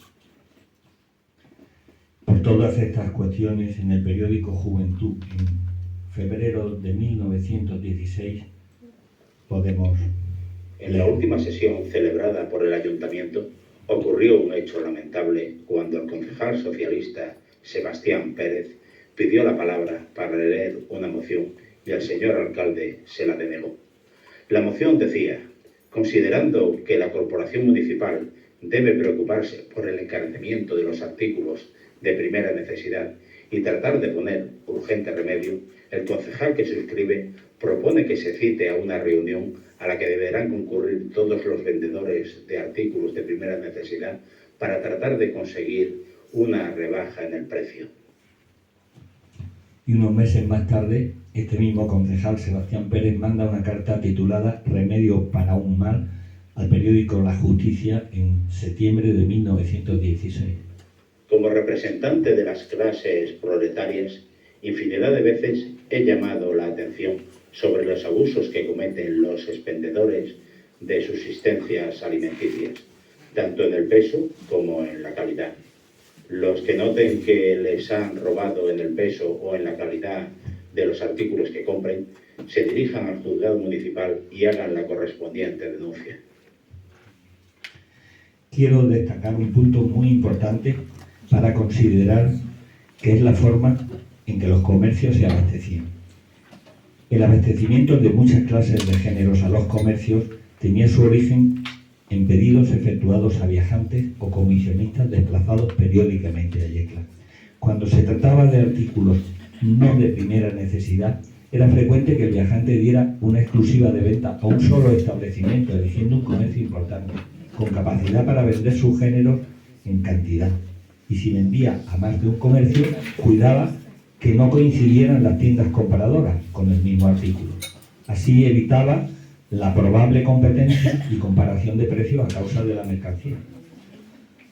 Por todas estas cuestiones, en el periódico Juventud, en febrero de 1916, podemos... En la última sesión celebrada por el Ayuntamiento, ocurrió un hecho lamentable cuando el concejal socialista Sebastián Pérez pidió la palabra para leer una moción y el señor alcalde se la denegó. La moción decía: considerando que la corporación municipal debe preocuparse por el encarecimiento de los artículos de primera necesidad y tratar de poner urgente remedio, el concejal que suscribe propone que se cite a una reunión a la que deberán concurrir todos los vendedores de artículos de primera necesidad para tratar de conseguir una rebaja en el precio. Y unos meses más tarde, este mismo concejal, Sebastián Pérez, manda una carta titulada Remedio para un mal al periódico La Justicia en septiembre de 1916. Como representante de las clases proletarias, infinidad de veces he llamado la atención sobre los abusos que cometen los expendedores de subsistencias alimenticias, tanto en el peso como en la calidad. Los que noten que les han robado en el peso o en la calidad de los artículos que compren, se dirijan al juzgado municipal y hagan la correspondiente denuncia. Quiero destacar un punto muy importante para considerar que es la forma en que los comercios se abastecían. El abastecimiento de muchas clases de géneros a los comercios tenía su origen en pedidos efectuados a viajantes o comisionistas desplazados periódicamente a Yecla. Cuando se trataba de artículos no de primera necesidad, era frecuente que el viajante diera una exclusiva de venta a un solo establecimiento, eligiendo un comercio importante, con capacidad para vender sus géneros en cantidad. Y si vendía a más de un comercio, cuidaba que no coincidieran las tiendas compradoras con el mismo artículo. Así evitaba la probable competencia y comparación de precios a causa de la mercancía.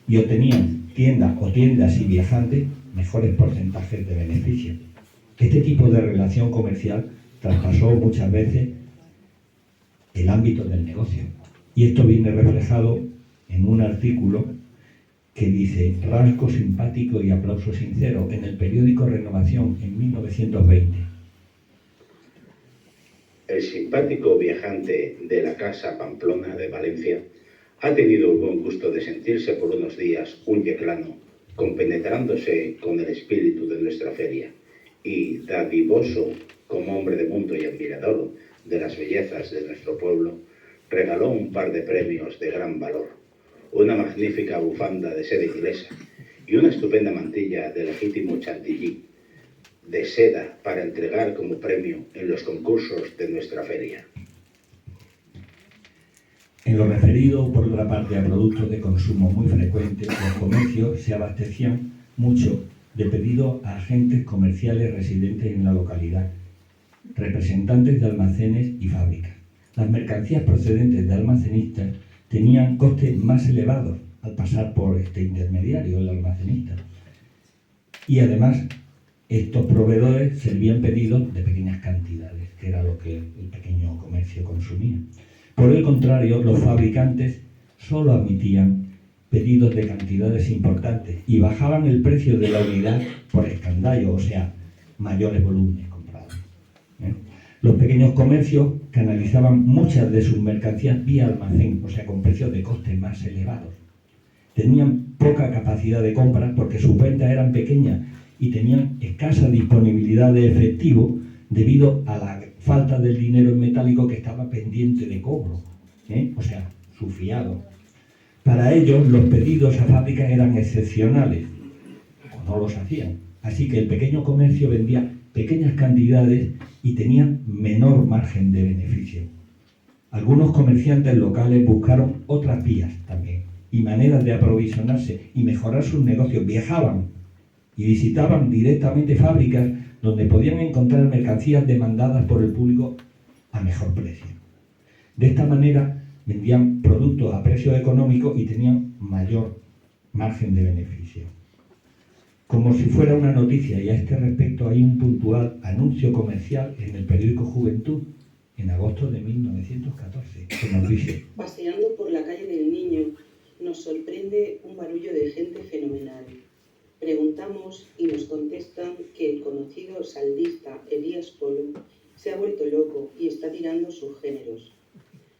Y obtenían tiendas y viajantes mejores porcentajes de beneficio. Este tipo de relación comercial traspasó muchas veces el ámbito del negocio. Y esto viene reflejado en un artículo que dice rasgo simpático y aplauso sincero en el periódico Renovación en 1920. El simpático viajante de la Casa Pamplona de Valencia ha tenido el buen gusto de sentirse por unos días un yeclano, compenetrándose con el espíritu de nuestra feria, y dadivoso como hombre de mundo y admirador de las bellezas de nuestro pueblo, regaló un par de premios de gran valor, una magnífica bufanda de seda inglesa y una estupenda mantilla de legítimo chantilly de seda para entregar como premio en los concursos de nuestra feria. En lo referido, por otra parte, a productos de consumo muy frecuentes, los comercios se abastecían mucho de pedido a agentes comerciales residentes en la localidad, representantes de almacenes y fábricas. Las mercancías procedentes de almacenistas tenían costes más elevados al pasar por este intermediario, el almacenista. Y además, estos proveedores servían pedidos de pequeñas cantidades, que era lo que el pequeño comercio consumía. Por el contrario, los fabricantes solo admitían pedidos de cantidades importantes y bajaban el precio de la unidad por escandallo, o sea, mayores volúmenes comprados. Los pequeños comercios canalizaban muchas de sus mercancías vía almacén, o sea, con precios de coste más elevados. Tenían poca capacidad de compra porque sus ventas eran pequeñas y tenían escasa disponibilidad de efectivo debido a la falta del dinero en metálico que estaba pendiente de cobro, o sea, su fiado. Para ellos, los pedidos a fábricas eran excepcionales, o no los hacían. Así que el pequeño comercio vendía pequeñas cantidades y tenía menor margen de beneficio. Algunos comerciantes locales buscaron otras vías también y maneras de aprovisionarse y mejorar sus negocios. Viajaban y visitaban directamente fábricas donde podían encontrar mercancías demandadas por el público a mejor precio. De esta manera vendían productos a precio económico y tenían mayor margen de beneficio. Como si fuera una noticia, y a este respecto hay un puntual anuncio comercial en el periódico Juventud en agosto de 1914, que nos dice: paseando por la calle del Niño, nos sorprende un barullo de gente fenomenal. Preguntamos y nos contestan que el conocido saldista Elías Polo se ha vuelto loco y está tirando sus géneros.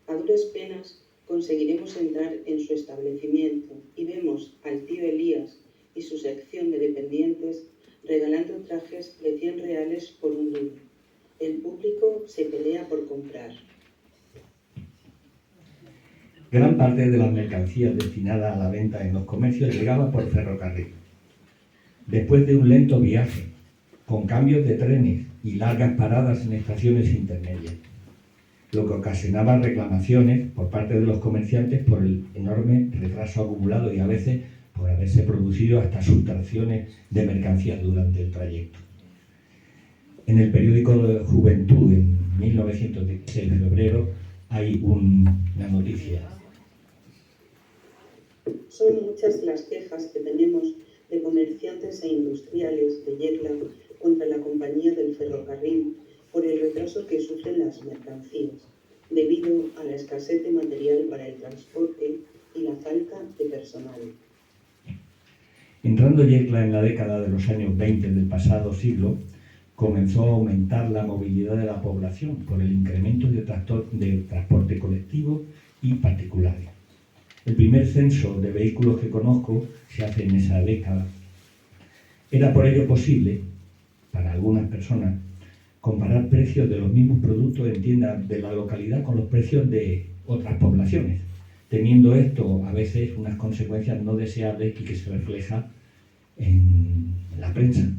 A duras penas conseguiremos entrar en su establecimiento y vemos al tío Elías y su sección de dependientes regalando trajes de 100 reales por un duro. El público se pelea por comprar. Gran parte de las mercancías destinadas a la venta en los comercios llegaba por ferrocarril. Después de un lento viaje, con cambios de trenes y largas paradas en estaciones intermedias, lo que ocasionaba reclamaciones por parte de los comerciantes por el enorme retraso acumulado y a veces por haberse producido hasta sustracciones de mercancías durante el trayecto. En el periódico Juventud, en 1916, de febrero, hay una noticia. Son muchas las quejas que tenemos de comerciantes e industriales de Yecla contra la compañía del ferrocarril por el retraso que sufren las mercancías, debido a la escasez de material para el transporte y la falta de personal. Entrando Yecla en la década de los años 20 del pasado siglo, comenzó a aumentar la movilidad de la población por el incremento de transporte colectivo y particulares. El primer censo de vehículos que conozco se hace en esa década. Era por ello posible, para algunas personas, comparar precios de los mismos productos en tiendas de la localidad con los precios de otras poblaciones, teniendo esto a veces unas consecuencias no deseables y que se refleja en la prensa.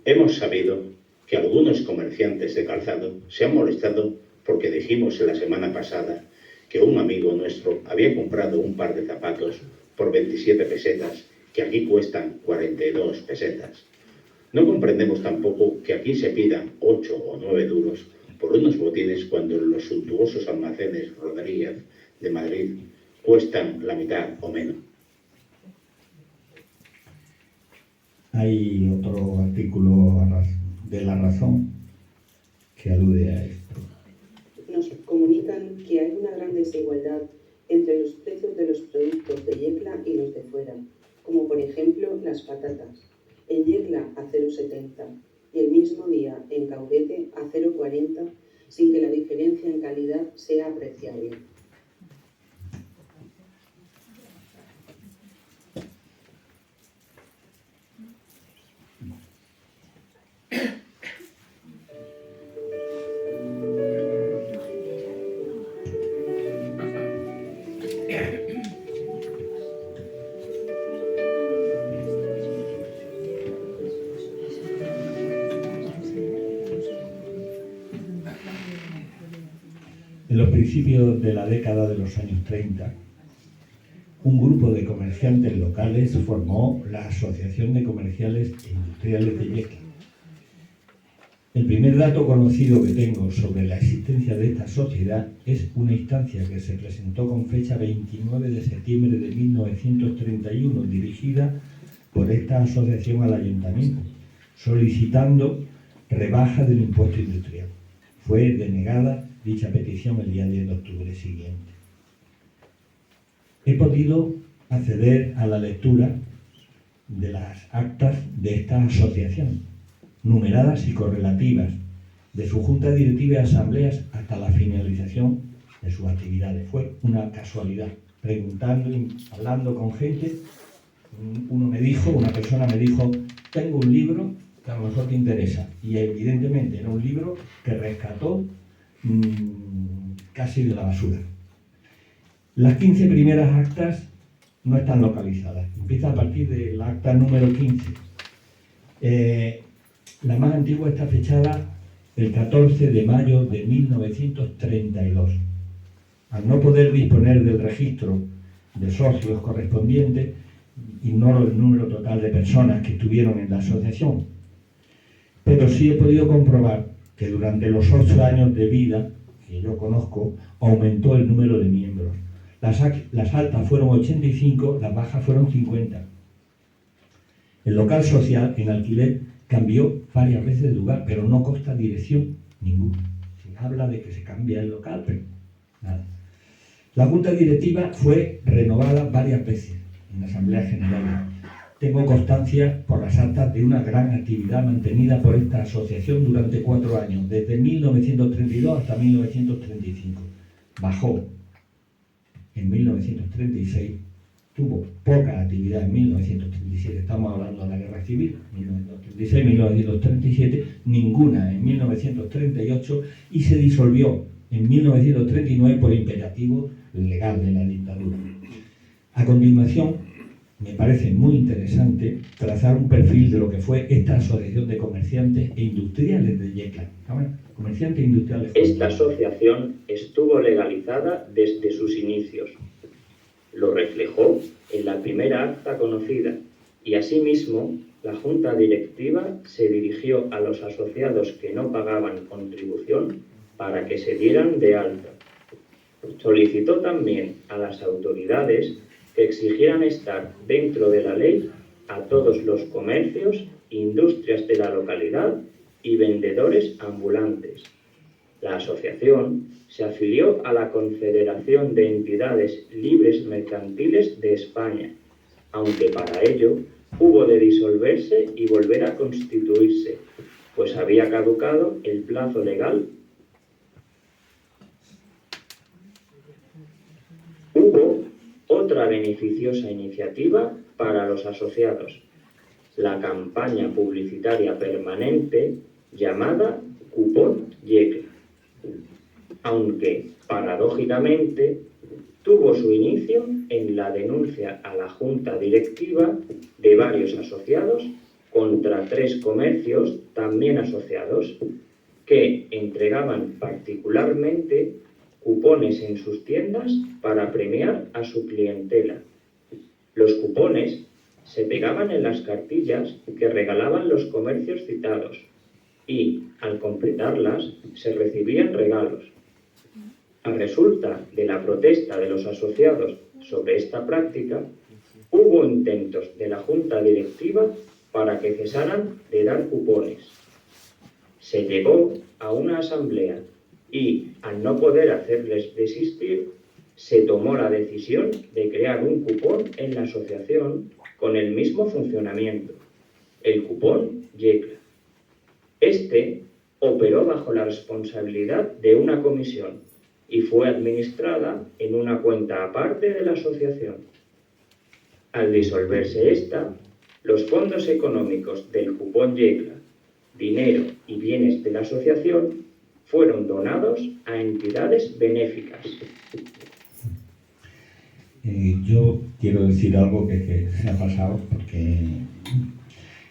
Hemos sabido que algunos comerciantes de calzado se han molestado porque dijimos la semana pasada que un amigo nuestro había comprado un par de zapatos por 27 pesetas, que aquí cuestan 42 pesetas. No comprendemos tampoco que aquí se pidan 8 o 9 duros por unos botines cuando en los suntuosos almacenes Rodríguez de Madrid cuestan la mitad o menos. Hay otro artículo de La Razón que alude a esto. Nos comunican que hay una gran desigualdad entre los precios de los productos de Yecla y los de fuera, como por ejemplo las patatas. En Yecla a 0,70 y el mismo día en Caudete a 0,40, sin que la diferencia en calidad sea apreciable. En los principios de la década de los años 30, un grupo de comerciantes locales formó la Asociación de Comerciales e Industriales de Yecla. El primer dato conocido que tengo sobre la existencia de esta sociedad es una instancia que se presentó con fecha 29 de septiembre de 1931, dirigida por esta asociación al ayuntamiento, solicitando rebaja del impuesto industrial. Fue denegada dicha petición el día 10 de octubre siguiente. He podido acceder a la lectura de las actas de esta asociación, numeradas y correlativas, de su junta directiva y asambleas hasta la finalización de sus actividades. Fue una casualidad, preguntando y hablando con gente. Una persona me dijo, tengo un libro que a lo mejor te interesa, y evidentemente era un libro que rescató casi de la basura. Las 15 primeras actas no están localizadas, empieza a partir del acta número 15. La más antigua está fechada el 14 de mayo de 1932. Al no poder disponer del registro de socios correspondiente, ignoro el número total de personas que estuvieron en la asociación, pero sí he podido comprobar que durante los 8 años de vida que yo conozco, aumentó el número de miembros. Las altas fueron 85, las bajas fueron 50. El local social en alquiler cambió varias veces de lugar, pero no consta dirección ninguna. Se habla de que se cambia el local, pero nada. La junta directiva fue renovada varias veces en la Asamblea General. Tengo constancia por las actas de una gran actividad mantenida por esta asociación durante 4 años, desde 1932 hasta 1935. Bajó en 1936, tuvo poca actividad en 1937, estamos hablando de la Guerra Civil, 1936, 1937, ninguna en 1938 y se disolvió en 1939 por imperativo legal de la dictadura. A continuación, me parece muy interesante trazar un perfil de lo que fue esta asociación de comerciantes e industriales de Yecla. Comerciantes e industriales. Esta asociación estuvo legalizada desde sus inicios. Lo reflejó en la primera acta conocida y asimismo la junta directiva se dirigió a los asociados que no pagaban contribución para que se dieran de alta. Solicitó también a las autoridades que exigieran estar dentro de la ley a todos los comercios, industrias de la localidad y vendedores ambulantes. La asociación se afilió a la Confederación de Entidades Libres Mercantiles de España, aunque para ello hubo de disolverse y volver a constituirse, pues había caducado el plazo legal. Hubo otra beneficiosa iniciativa para los asociados, la campaña publicitaria permanente llamada Cupón Yecla, aunque paradójicamente tuvo su inicio en la denuncia a la junta directiva de varios asociados contra 3 comercios también asociados que entregaban particularmente cupones en sus tiendas para premiar a su clientela. Los cupones se pegaban en las cartillas que regalaban los comercios citados y, al completarlas, se recibían regalos. A resulta de la protesta de los asociados sobre esta práctica, hubo intentos de la junta directiva para que cesaran de dar cupones. Se llegó a una asamblea y, al no poder hacerles desistir, se tomó la decisión de crear un cupón en la asociación con el mismo funcionamiento, el cupón Yecla. Este operó bajo la responsabilidad de una comisión y fue administrada en una cuenta aparte de la asociación. Al disolverse esta, los fondos económicos del cupón Yecla, dinero y bienes de la asociación fueron donados a entidades benéficas. Yo quiero decir algo que se ha pasado, porque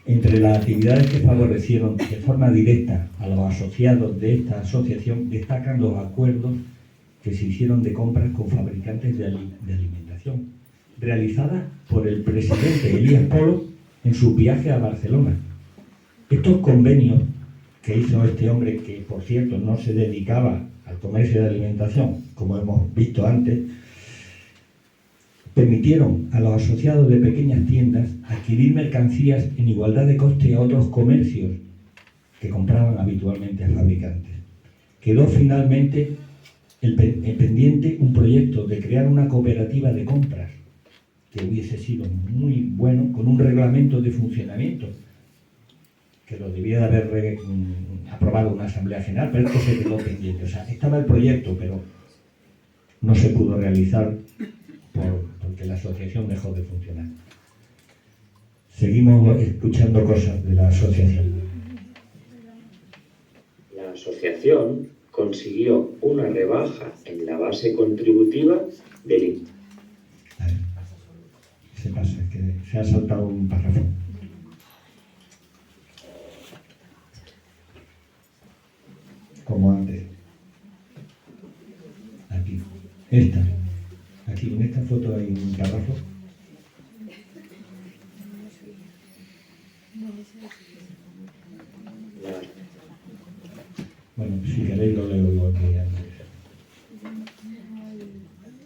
entre las actividades que favorecieron de forma directa a los asociados de esta asociación destacan los acuerdos que se hicieron de compras con fabricantes de alimentación, realizadas por el presidente Elías Polo en su viaje a Barcelona. Estos convenios que hizo este hombre, que por cierto no se dedicaba al comercio de alimentación, como hemos visto antes, permitieron a los asociados de pequeñas tiendas adquirir mercancías en igualdad de coste a otros comercios que compraban habitualmente a fabricantes. Quedó finalmente pendiente un proyecto de crear una cooperativa de compras que hubiese sido muy bueno, con un reglamento de funcionamiento que lo debía de haber aprobado una asamblea general, pero es que se quedó pendiente. O sea, estaba el proyecto, pero no se pudo realizar porque la asociación dejó de funcionar. Seguimos escuchando cosas de la asociación. La asociación consiguió una rebaja en la base contributiva del impuesto. Se pasa, es que se ha saltado un párrafo. Como antes. Aquí. Aquí, en esta foto hay un párrafo. Bueno, si queréis lo leo igual que antes.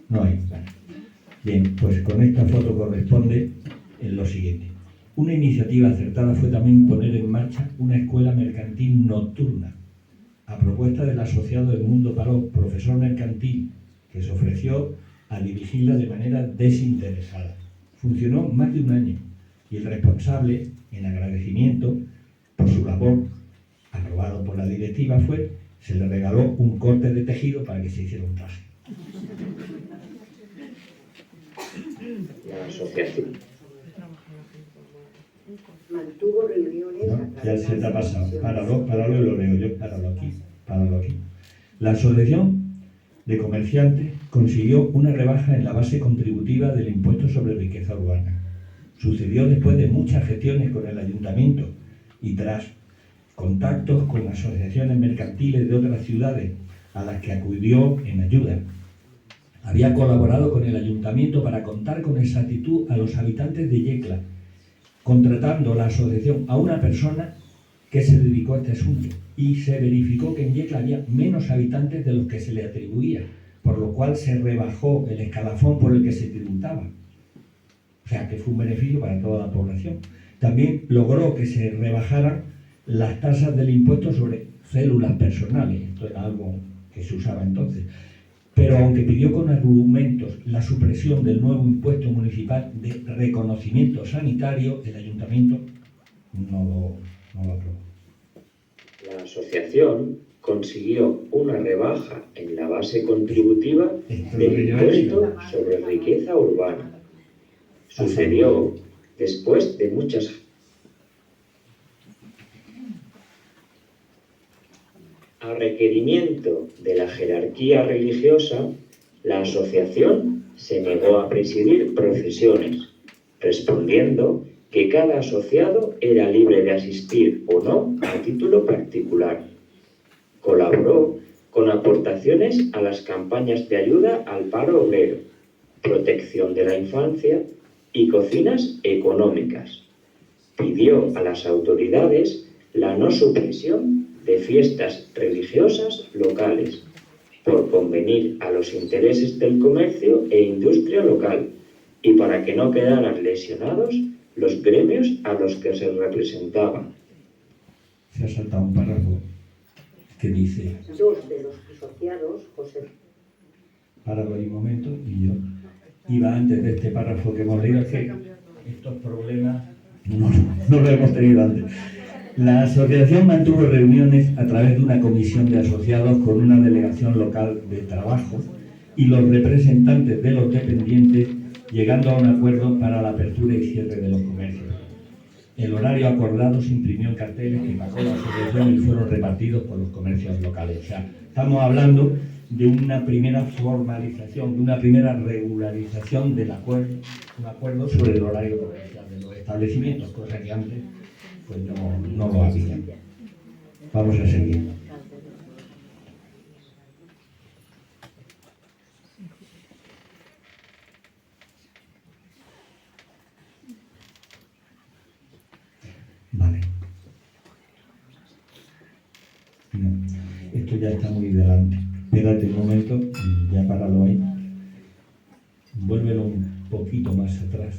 No hay, vale. Bien, pues con esta foto corresponde en lo siguiente. Una iniciativa acertada fue también poner en marcha una escuela mercantil nocturna, a propuesta del asociado Edmundo Paró, profesor mercantil, que se ofreció a dirigirla de manera desinteresada. Funcionó más de un año y el responsable, en agradecimiento por su labor, aprobado por la directiva, se le regaló un corte de tejido para que se hiciera un traje. La asociación mantuvo reuniones. ¿No? Ya se te ha pasado. Páralo y lo leo yo. Páralo aquí. La asociación de comerciantes consiguió una rebaja en la base contributiva del impuesto sobre riqueza urbana. Sucedió después de muchas gestiones con el ayuntamiento y tras contactos con asociaciones mercantiles de otras ciudades a las que acudió en ayuda. Había colaborado con el ayuntamiento para contar con exactitud a los habitantes de Yecla, contratando la asociación a una persona que se dedicó a este asunto, y se verificó que en Yecla había menos habitantes de los que se le atribuía, por lo cual se rebajó el escalafón por el que se tributaba. O sea, que fue un beneficio para toda la población. También logró que se rebajaran las tasas del impuesto sobre células personales. Esto era algo que se usaba entonces. Pero aunque pidió con argumentos la supresión del nuevo impuesto municipal de reconocimiento sanitario, el ayuntamiento no lo aprobó. La asociación consiguió una rebaja en la base contributiva del impuesto sobre riqueza urbana. Sucedió después de muchas. A requerimiento de la jerarquía religiosa, la asociación se negó a presidir procesiones, respondiendo que cada asociado era libre de asistir o no a título particular. Colaboró con aportaciones a las campañas de ayuda al paro obrero, protección de la infancia y cocinas económicas. Pidió a las autoridades la no supresión de fiestas religiosas locales, por convenir a los intereses del comercio e industria local y para que no quedaran lesionados los gremios a los que se representaban. Se ha saltado un párrafo que dice... Dos de los asociados, José. Páralo ahí un momento y yo iba antes de este párrafo que hemos leído, que estos problemas no los hemos tenido antes. La asociación mantuvo reuniones a través de una comisión de asociados con una delegación local de trabajo y los representantes de los dependientes, llegando a un acuerdo para la apertura y cierre de los comercios. El horario acordado se imprimió en carteles que pagó la asociación y fueron repartidos por los comercios locales. O sea, estamos hablando de una primera formalización, de una primera regularización del acuerdo, un acuerdo sobre el horario comercial de los establecimientos, cosa que antes pues no lo había. Vamos a seguir. Vale. No, esto ya está muy delante. Espérate un momento y ya páralo ahí. Vuélvelo poquito más atrás,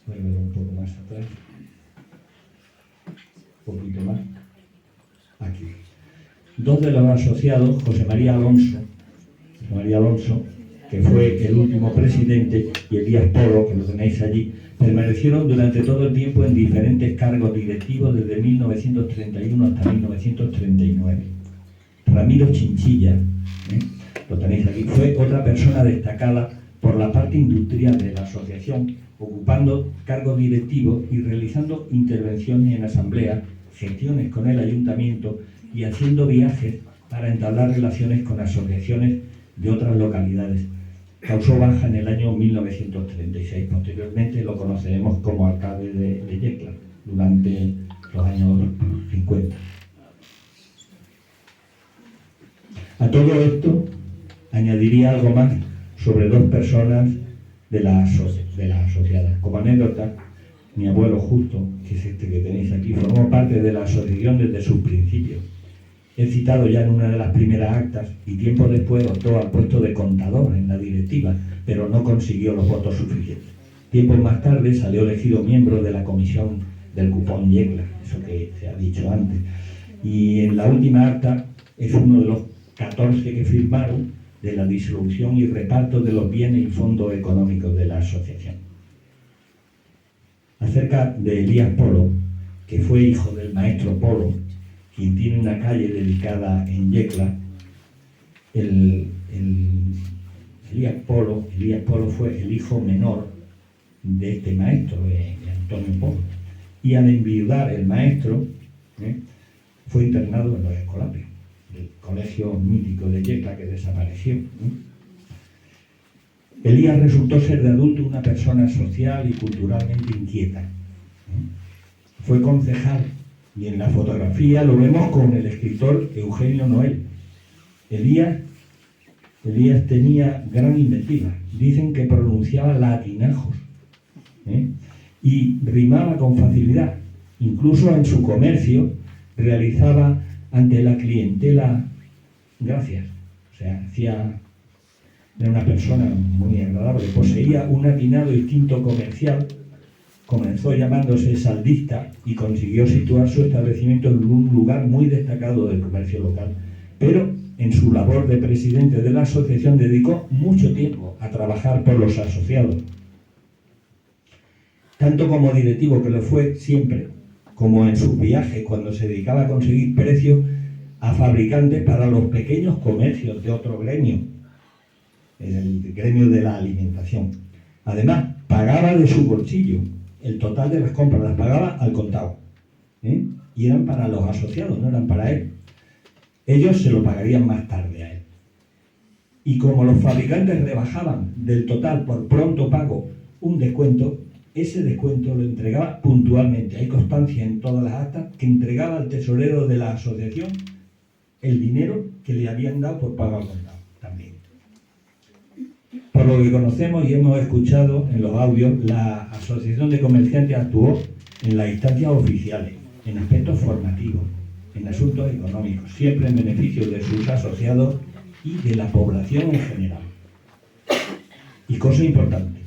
muévelo un poco más atrás, un poquito más, aquí. Dos de los asociados, José María Alonso, que fue el último presidente, y Elías Polo, que lo tenéis allí, permanecieron durante todo el tiempo en diferentes cargos directivos desde 1931 hasta 1939. Ramiro Chinchilla, lo tenéis aquí, fue otra persona destacada por la parte industrial de la asociación, ocupando cargos directivos y realizando intervenciones en asamblea, gestiones con el ayuntamiento y haciendo viajes para entablar relaciones con asociaciones de otras localidades. Causó baja en el año 1936. Posteriormente lo conoceremos como alcalde de Yecla durante los años 50. A todo esto añadiría algo más sobre dos personas de las asociadas. Como anécdota, mi abuelo Justo, que es este que tenéis aquí, formó parte de la asociación desde sus principios. He citado ya en una de las primeras actas y tiempo después optó al puesto de contador en la directiva, pero no consiguió los votos suficientes. Tiempo más tarde salió elegido miembro de la comisión del cupón Yecla, eso que se ha dicho antes. Y en la última acta es uno de los 14 que firmaron de la disolución y reparto de los bienes y fondos económicos de la asociación. Acerca de Elías Polo, que fue hijo del maestro Polo, quien tiene una calle dedicada en Yecla, Elías Polo fue el hijo menor de este maestro, de Antonio Polo. Y al enviudar el maestro, fue internado en los Escolapios, el colegio mítico de Yecla que desapareció. Elías resultó ser de adulto una persona social y culturalmente inquieta. Fue concejal y en la fotografía lo vemos con el escritor Eugenio Noel. Elías tenía gran inventiva. Dicen que pronunciaba latinajos y rimaba con facilidad. Incluso en su comercio realizaba ante la clientela gracias. O sea, era una persona muy agradable. Poseía un atinado instinto comercial. Comenzó llamándose saldista y consiguió situar su establecimiento en un lugar muy destacado del comercio local. Pero en su labor de presidente de la asociación dedicó mucho tiempo a trabajar por los asociados. Tanto como directivo, que lo fue siempre, como en sus viajes cuando se dedicaba a conseguir precios a fabricantes para los pequeños comercios de otro gremio, el gremio de la alimentación. Además, pagaba de su bolsillo. El total de las compras las pagaba al contado. Y eran para los asociados, no eran para él. Ellos se lo pagarían más tarde a él. Y como los fabricantes rebajaban del total por pronto pago un descuento, ese descuento lo entregaba puntualmente. Hay constancia en todas las actas que entregaba al tesorero de la asociación el dinero que le habían dado por pago al contado también. Por lo que conocemos y hemos escuchado en los audios, la Asociación de Comerciantes actuó en las instancias oficiales, en aspectos formativos, en asuntos económicos, siempre en beneficio de sus asociados y de la población en general. Y cosa importante,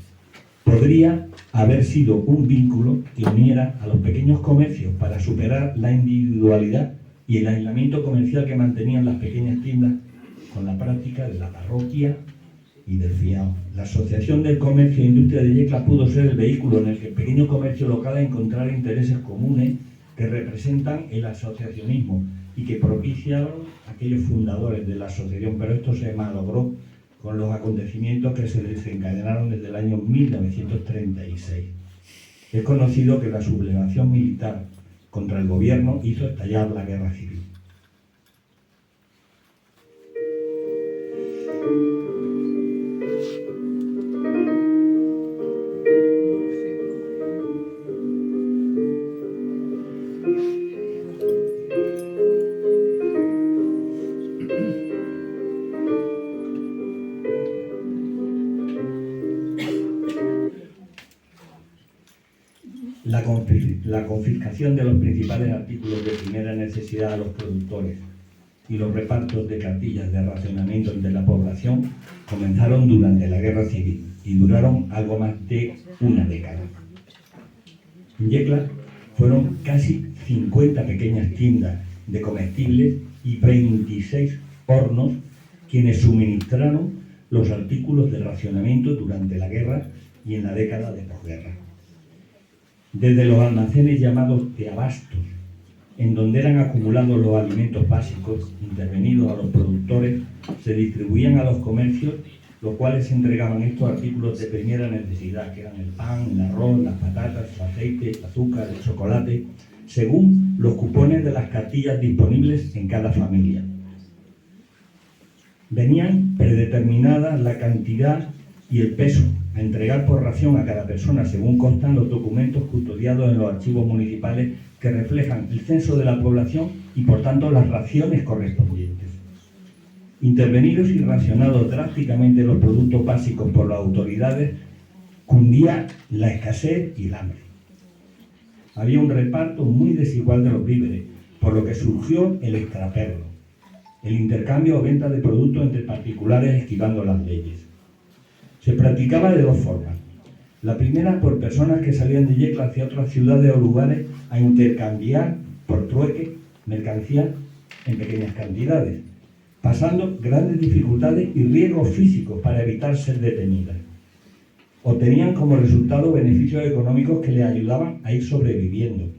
podría haber sido un vínculo que uniera a los pequeños comercios para superar la individualidad y el aislamiento comercial que mantenían las pequeñas tiendas con la práctica de la parroquia y del fiado. La Asociación del Comercio e Industria de Yecla pudo ser el vehículo en el que el pequeño comercio local encontrara intereses comunes que representan el asociacionismo y que propiciaron aquellos fundadores de la asociación, pero esto se malogró con los acontecimientos que se desencadenaron desde el año 1936. Es conocido que la sublevación militar contra el gobierno hizo estallar la guerra civil. La confiscación de los principales artículos de primera necesidad a los productores y los repartos de cartillas de racionamiento entre la población comenzaron durante la Guerra Civil. y duraron algo más de una década. En Yecla fueron casi 50 pequeñas tiendas de comestibles y 26 hornos quienes suministraron los artículos de racionamiento durante la guerra y en la década de posguerra. Desde los almacenes llamados de abastos, en donde eran acumulados los alimentos básicos intervenidos a los productores, se distribuían a los comercios, los cuales entregaban estos artículos de primera necesidad, que eran el pan, el arroz, las patatas, el aceite, el azúcar, el chocolate, según los cupones de las cartillas disponibles en cada familia. Venían predeterminadas la cantidad y el peso a entregar por ración a cada persona, según constan los documentos custodiados en los archivos municipales que reflejan el censo de la población y, por tanto, las raciones correspondientes. Intervenidos y racionados drásticamente los productos básicos por las autoridades, cundía la escasez y el hambre. Había un reparto muy desigual de los víveres, por lo que surgió el extraperlo, el intercambio o venta de productos entre particulares esquivando las leyes. Se practicaba de dos formas. La primera, por personas que salían de Yecla hacia otras ciudades o lugares a intercambiar por trueque mercancías en pequeñas cantidades, pasando grandes dificultades y riesgos físicos para evitar ser detenidas. Obtenían como resultado beneficios económicos que les ayudaban a ir sobreviviendo.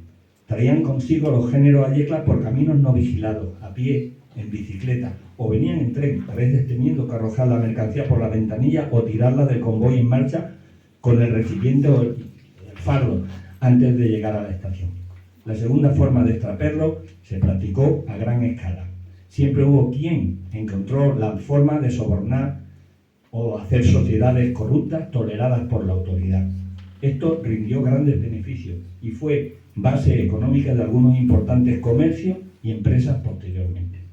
Traían consigo los géneros a Yecla por caminos no vigilados, a pie, en bicicleta, o venían en tren, a veces teniendo que arrojar la mercancía por la ventanilla o tirarla del convoy en marcha con el recipiente o el fardo antes de llegar a la estación. La segunda forma de extraperlo se practicó a gran escala. Siempre hubo quien encontró la forma de sobornar o hacer sociedades corruptas toleradas por la autoridad. Esto rindió grandes beneficios y fue base económica de algunos importantes comercios y empresas posteriormente.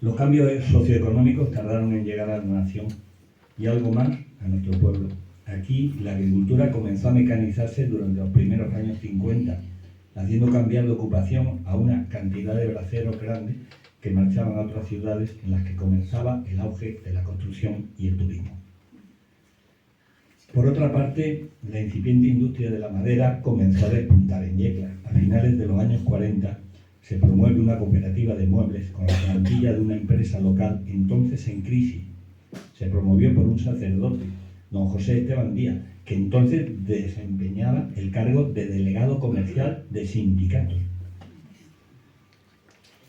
Los cambios socioeconómicos tardaron en llegar a la nación y algo más a nuestro pueblo. Aquí la agricultura comenzó a mecanizarse durante los primeros años 50, haciendo cambiar de ocupación a una cantidad de braceros grandes que marchaban a otras ciudades en las que comenzaba el auge de la construcción y el turismo. Por otra parte, la incipiente industria de la madera comenzó a despuntar en Yecla. A finales de los años 40 se promueve una cooperativa de muebles con la plantilla de una empresa local, entonces en crisis. Se promovió por un sacerdote, don José Esteban Díaz, que entonces desempeñaba el cargo de delegado comercial de sindicatos.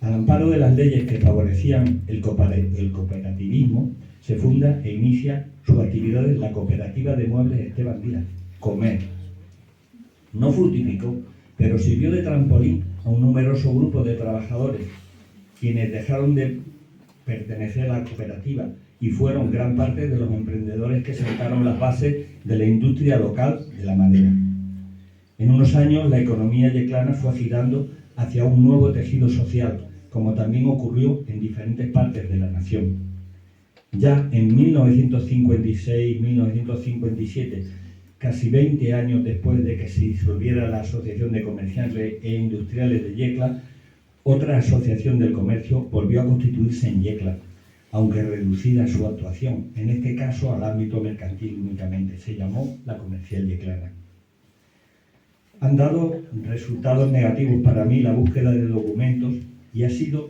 Al amparo de las leyes que favorecían el cooperativismo, se funda e inicia sus actividades la cooperativa de muebles Esteban Díaz, Comer. No fructificó, pero sirvió de trampolín a un numeroso grupo de trabajadores, quienes dejaron de pertenecer a la cooperativa y fueron gran parte de los emprendedores que sentaron las bases de la industria local de la madera. En unos años la economía yeclana fue girando hacia un nuevo tejido social, como también ocurrió en diferentes partes de la nación. Ya en 1956-1957, casi 20 años después de que se disolviera la Asociación de Comerciantes e Industriales de Yecla, otra asociación del comercio volvió a constituirse en Yecla, aunque reducida su actuación, en este caso al ámbito mercantil únicamente. Se llamó la Comercial Yeclana. Han dado resultados negativos para mí la búsqueda de documentos y ha sido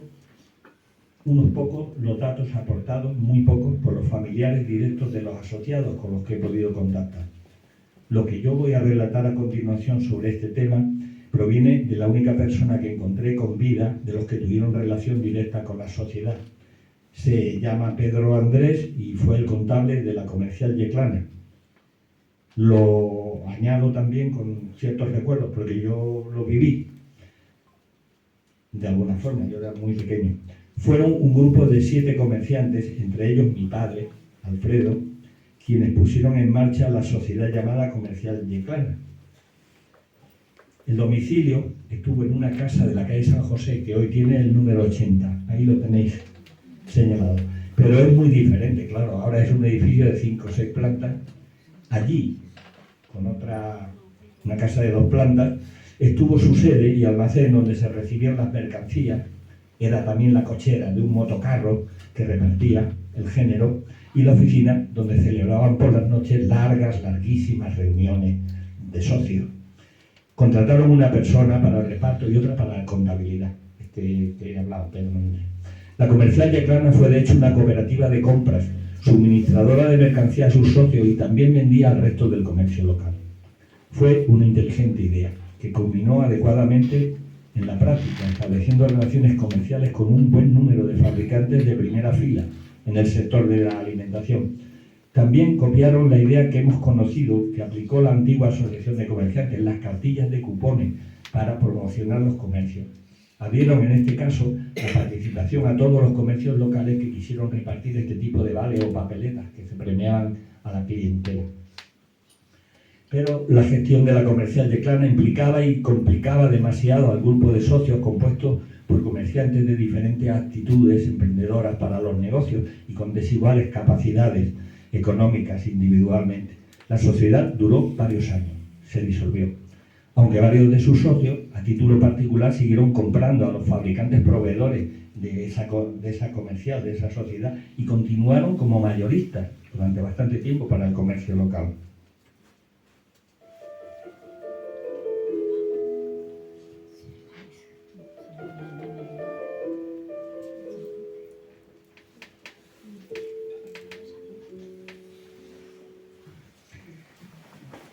unos pocos los datos aportados, muy pocos, por los familiares directos de los asociados con los que he podido contactar. Lo que yo voy a relatar a continuación sobre este tema proviene de la única persona que encontré con vida de los que tuvieron relación directa con la sociedad. Se llama Pedro Andrés y fue el contable de la Comercial Yeclana. Lo añado también con ciertos recuerdos porque yo lo viví de alguna forma, yo era muy pequeño. Fueron un grupo de 7 comerciantes, entre ellos mi padre, Alfredo, quienes pusieron en marcha la sociedad llamada Comercial Yeclana. El domicilio estuvo en una casa de la calle San José, que hoy tiene el número 80. Ahí lo tenéis señalado. Pero es muy diferente, claro. Ahora es un edificio de 5 o 6 plantas. Allí, con una casa de 2 plantas, estuvo su sede y almacén donde se recibían las mercancías. Era también la cochera de un motocarro que repartía el género, y la oficina donde celebraban por las noches larguísimas reuniones de socios. Contrataron una persona para el reparto y otra para la contabilidad. Que he hablado, pero no. La Comercial Yeclana fue de hecho una cooperativa de compras, suministradora de mercancía a sus socios y también vendía al resto del comercio local. Fue una inteligente idea que culminó adecuadamente en la práctica, estableciendo relaciones comerciales con un buen número de fabricantes de primera fila en el sector de la alimentación. También copiaron la idea que hemos conocido, que aplicó la antigua Asociación de Comerciantes, las cartillas de cupones para promocionar los comercios. Abrieron en este caso la participación a todos los comercios locales que quisieron repartir este tipo de vales o papeletas que se premiaban a la clientela. Pero la gestión de la Comercial Yeclana implicaba y complicaba demasiado al grupo de socios compuesto por comerciantes de diferentes actitudes emprendedoras para los negocios y con desiguales capacidades económicas individualmente. La sociedad duró varios años, se disolvió, aunque varios de sus socios, a título particular, siguieron comprando a los fabricantes proveedores de esa comercial, de esa sociedad, y continuaron como mayoristas durante bastante tiempo para el comercio local.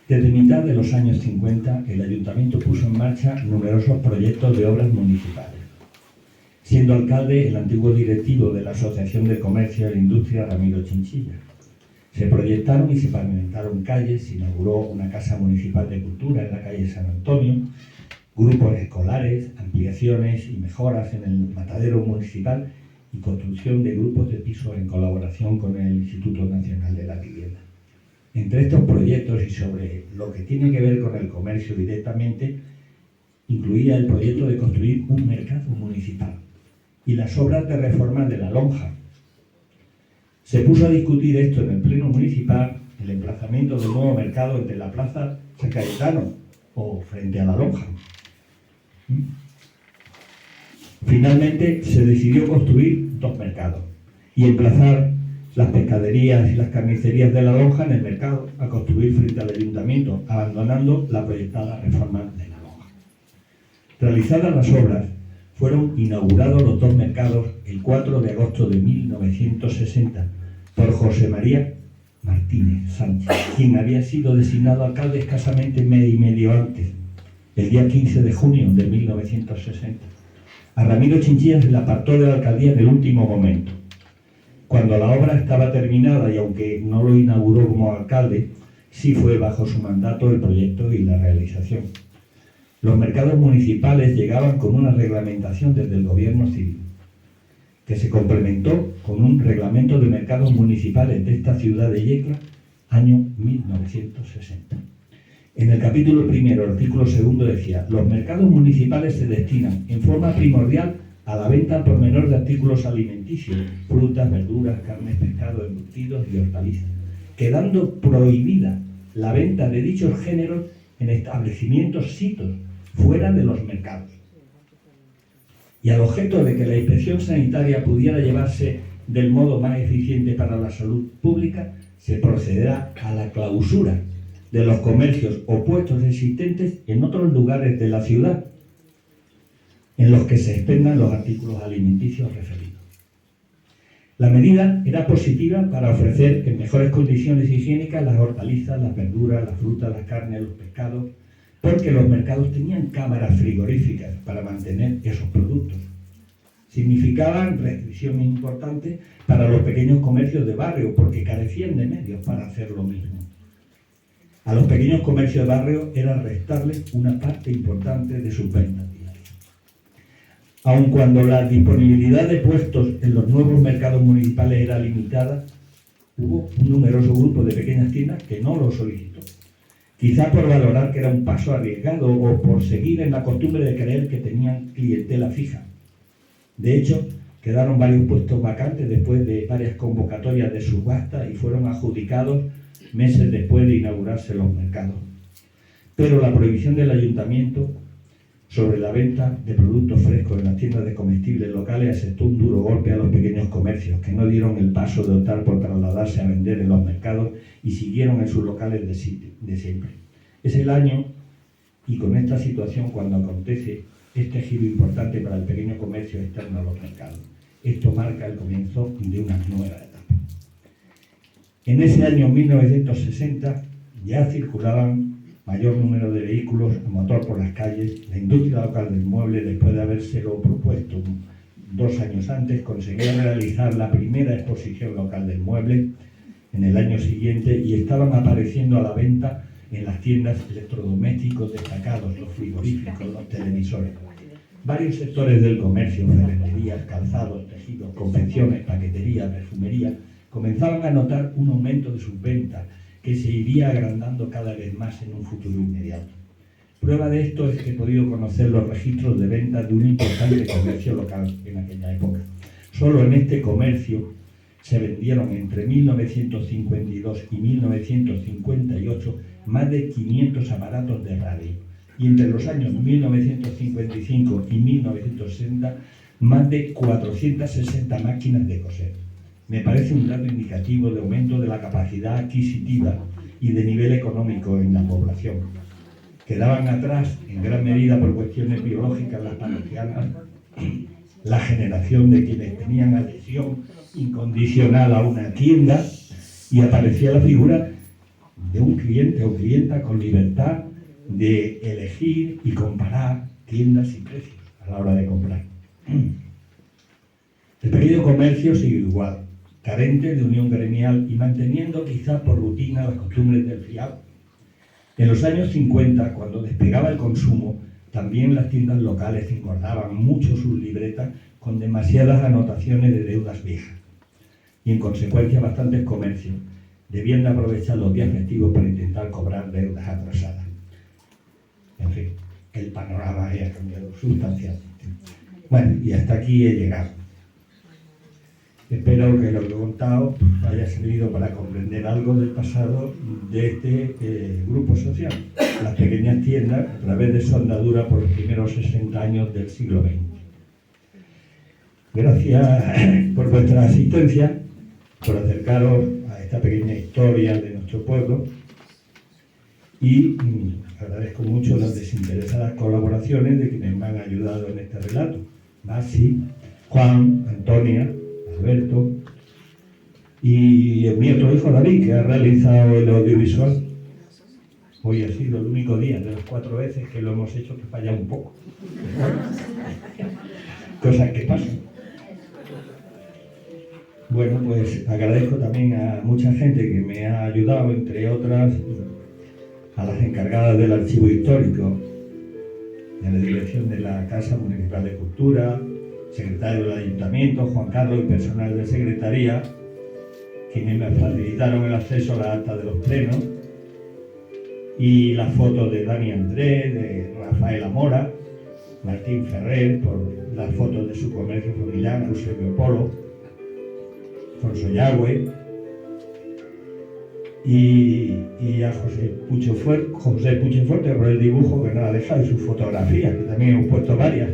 Desde mitad de los años 50, el Ayuntamiento puso en marcha numerosos proyectos de obras municipales. Siendo alcalde el antiguo directivo de la Asociación de Comercio e Industria, Ramiro Chinchilla. Se proyectaron y se pavimentaron calles, se inauguró una casa municipal de cultura en la calle San Antonio, grupos escolares, ampliaciones y mejoras en el matadero municipal y construcción de grupos de pisos en colaboración con el Instituto Nacional de la Vivienda. Entre estos proyectos y sobre lo que tiene que ver con el comercio directamente, incluía el proyecto de construir un mercado municipal y las obras de reforma de la lonja. Se puso a discutir esto en el pleno municipal, el emplazamiento del nuevo mercado entre la Plaza San Cayetano o frente a la lonja. Finalmente se decidió construir 2 mercados y emplazar las pescaderías y las carnicerías de la lonja en el mercado a construir frente al ayuntamiento, abandonando la proyectada reforma de la lonja. Realizadas las obras, fueron inaugurados los 2 mercados el 4 de agosto de 1960 por José María Martínez Sánchez, quien había sido designado alcalde escasamente mes y medio antes, el día 15 de junio de 1960. A Ramiro Chinchilla se le apartó de la alcaldía en el último momento. Cuando la obra estaba terminada y aunque no lo inauguró como alcalde, sí fue bajo su mandato el proyecto y la realización. Los mercados municipales llegaban con una reglamentación desde el gobierno civil, que se complementó con un reglamento de mercados municipales de esta ciudad de Yecla, año 1960. En el capítulo primero, artículo segundo decía: los mercados municipales se destinan en forma primordial a la venta al por menor de artículos alimenticios, frutas, verduras, carnes, pescado, embutidos y hortalizas, quedando prohibida la venta de dichos géneros en establecimientos sitos fuera de los mercados. Y al objeto de que la inspección sanitaria pudiera llevarse del modo más eficiente para la salud pública, se procederá a la clausura de los comercios o puestos existentes en otros lugares de la ciudad en los que se expendan los artículos alimenticios referidos. La medida era positiva para ofrecer en mejores condiciones higiénicas las hortalizas, las verduras, las frutas, las carnes, los pescados, porque los mercados tenían cámaras frigoríficas para mantener esos productos. Significaban restricciones importantes para los pequeños comercios de barrio, porque carecían de medios para hacer lo mismo. A los pequeños comercios de barrio era restarles una parte importante de sus ventas diarias. Aun cuando la disponibilidad de puestos en los nuevos mercados municipales era limitada, hubo un numeroso grupo de pequeñas tiendas que no lo solicitó, quizá por valorar que era un paso arriesgado o por seguir en la costumbre de creer que tenían clientela fija. De hecho, quedaron varios puestos vacantes después de varias convocatorias de subasta y fueron adjudicados meses después de inaugurarse los mercados. Pero la prohibición del ayuntamiento sobre la venta de productos frescos en las tiendas de comestibles locales asestó un duro golpe a los pequeños comercios, que no dieron el paso de optar por trasladarse a vender en los mercados y siguieron en sus locales de siempre. Es el año, y con esta situación, cuando acontece este giro importante para el pequeño comercio externo a los mercados. Esto marca el comienzo de una nueva etapa. En ese año 1960 ya circulaban mayor número de vehículos a motor por las calles. La industria local del mueble, después de habérselo propuesto 2 años antes, consiguió realizar la primera exposición local del mueble en el año siguiente y estaban apareciendo a la venta en las tiendas electrodomésticos destacados, los frigoríficos, los televisores. Varios sectores del comercio, ferreterías, calzados, tejidos, confecciones, paquetería, perfumería, comenzaban a notar un aumento de sus ventas que se iría agrandando cada vez más en un futuro inmediato. Prueba de esto es que he podido conocer los registros de ventas de un importante comercio local en aquella época. Solo en este comercio se vendieron entre 1952 y 1958 más de 500 aparatos de radio y entre los años 1955 y 1960 más de 460 máquinas de coser. Me parece un dato indicativo de aumento de la capacidad adquisitiva y de nivel económico en la población. Quedaban atrás, en gran medida por cuestiones biológicas, las parroquianas, la generación de quienes tenían adhesión incondicional a una tienda, y aparecía la figura de un cliente o clienta con libertad de elegir y comparar tiendas y precios a la hora de comprar. El pequeño comercio sigue igual, carente de unión gremial y manteniendo quizás por rutina las costumbres del fiado. En los años 50, cuando despegaba el consumo, también las tiendas locales engordaban mucho sus libretas con demasiadas anotaciones de deudas viejas. Y en consecuencia bastantes comercios debían de aprovechar los días festivos para intentar cobrar deudas atrasadas. En fin, el panorama ha cambiado sustancialmente. Bueno, y hasta aquí he llegado. Espero que lo que he contado haya servido para comprender algo del pasado de este grupo social, las pequeñas tiendas, a través de su andadura por los primeros 60 años del siglo XX. Gracias por vuestra asistencia, por acercaros a esta pequeña historia de nuestro pueblo y agradezco mucho las desinteresadas colaboraciones de quienes me han ayudado en este relato. Masi, Juan, Antonia, Alberto y mi otro hijo David, que ha realizado el audiovisual. Hoy ha sido el único día de las 4 veces que lo hemos hecho que falla un poco. Cosas que pasan. Bueno, pues agradezco también a mucha gente que me ha ayudado, entre otras a las encargadas del archivo histórico, de la dirección de la Casa Municipal de Cultura, secretario del Ayuntamiento, Juan Carlos, y personal de secretaría, quienes me facilitaron el acceso a la acta de los plenos, y las fotos de Dani Andrés, de Rafael Amora, Martín Ferrer, por las fotos de su comercio familiar, Eusebio Polo, Alfonso Yagüe, y a José Puchefuerte por el dibujo que nos ha dejado, y sus fotografías, que también hemos puesto varias.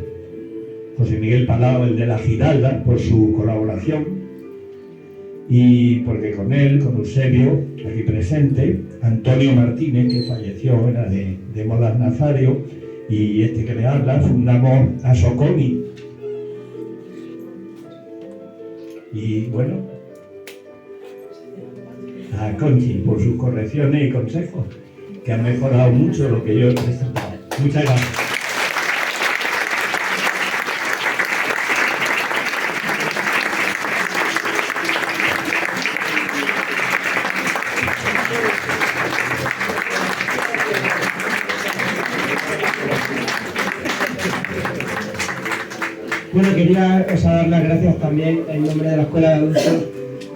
José Miguel Palau, el de la Giralda, por su colaboración, y porque con él, con Eusebio, aquí presente, Antonio Martínez, que falleció, era de Modas Nazario, y este que le habla, fundamos Asocomi. Y bueno, a Conchi por sus correcciones y consejos, que han mejorado mucho lo que yo he presentado. Muchas gracias. Bueno, quería dar las gracias también en nombre de la Escuela de Adultos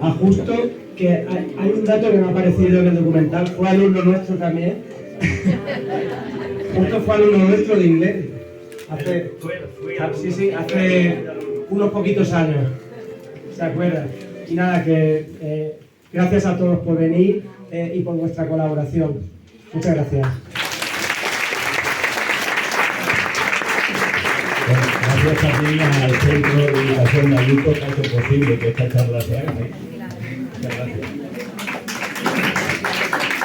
a Justo, que hay un dato que me ha parecido en el documental, fue alumno nuestro también, Justo fue alumno nuestro de inglés. Hace unos poquitos años. ¿Se acuerdan? Y nada, que gracias a todos por venir y por vuestra colaboración. Muchas gracias. Bueno, gracias también al Centro de Educación de Adultos que ha hecho posible que esta charla se haga. Muchas gracias.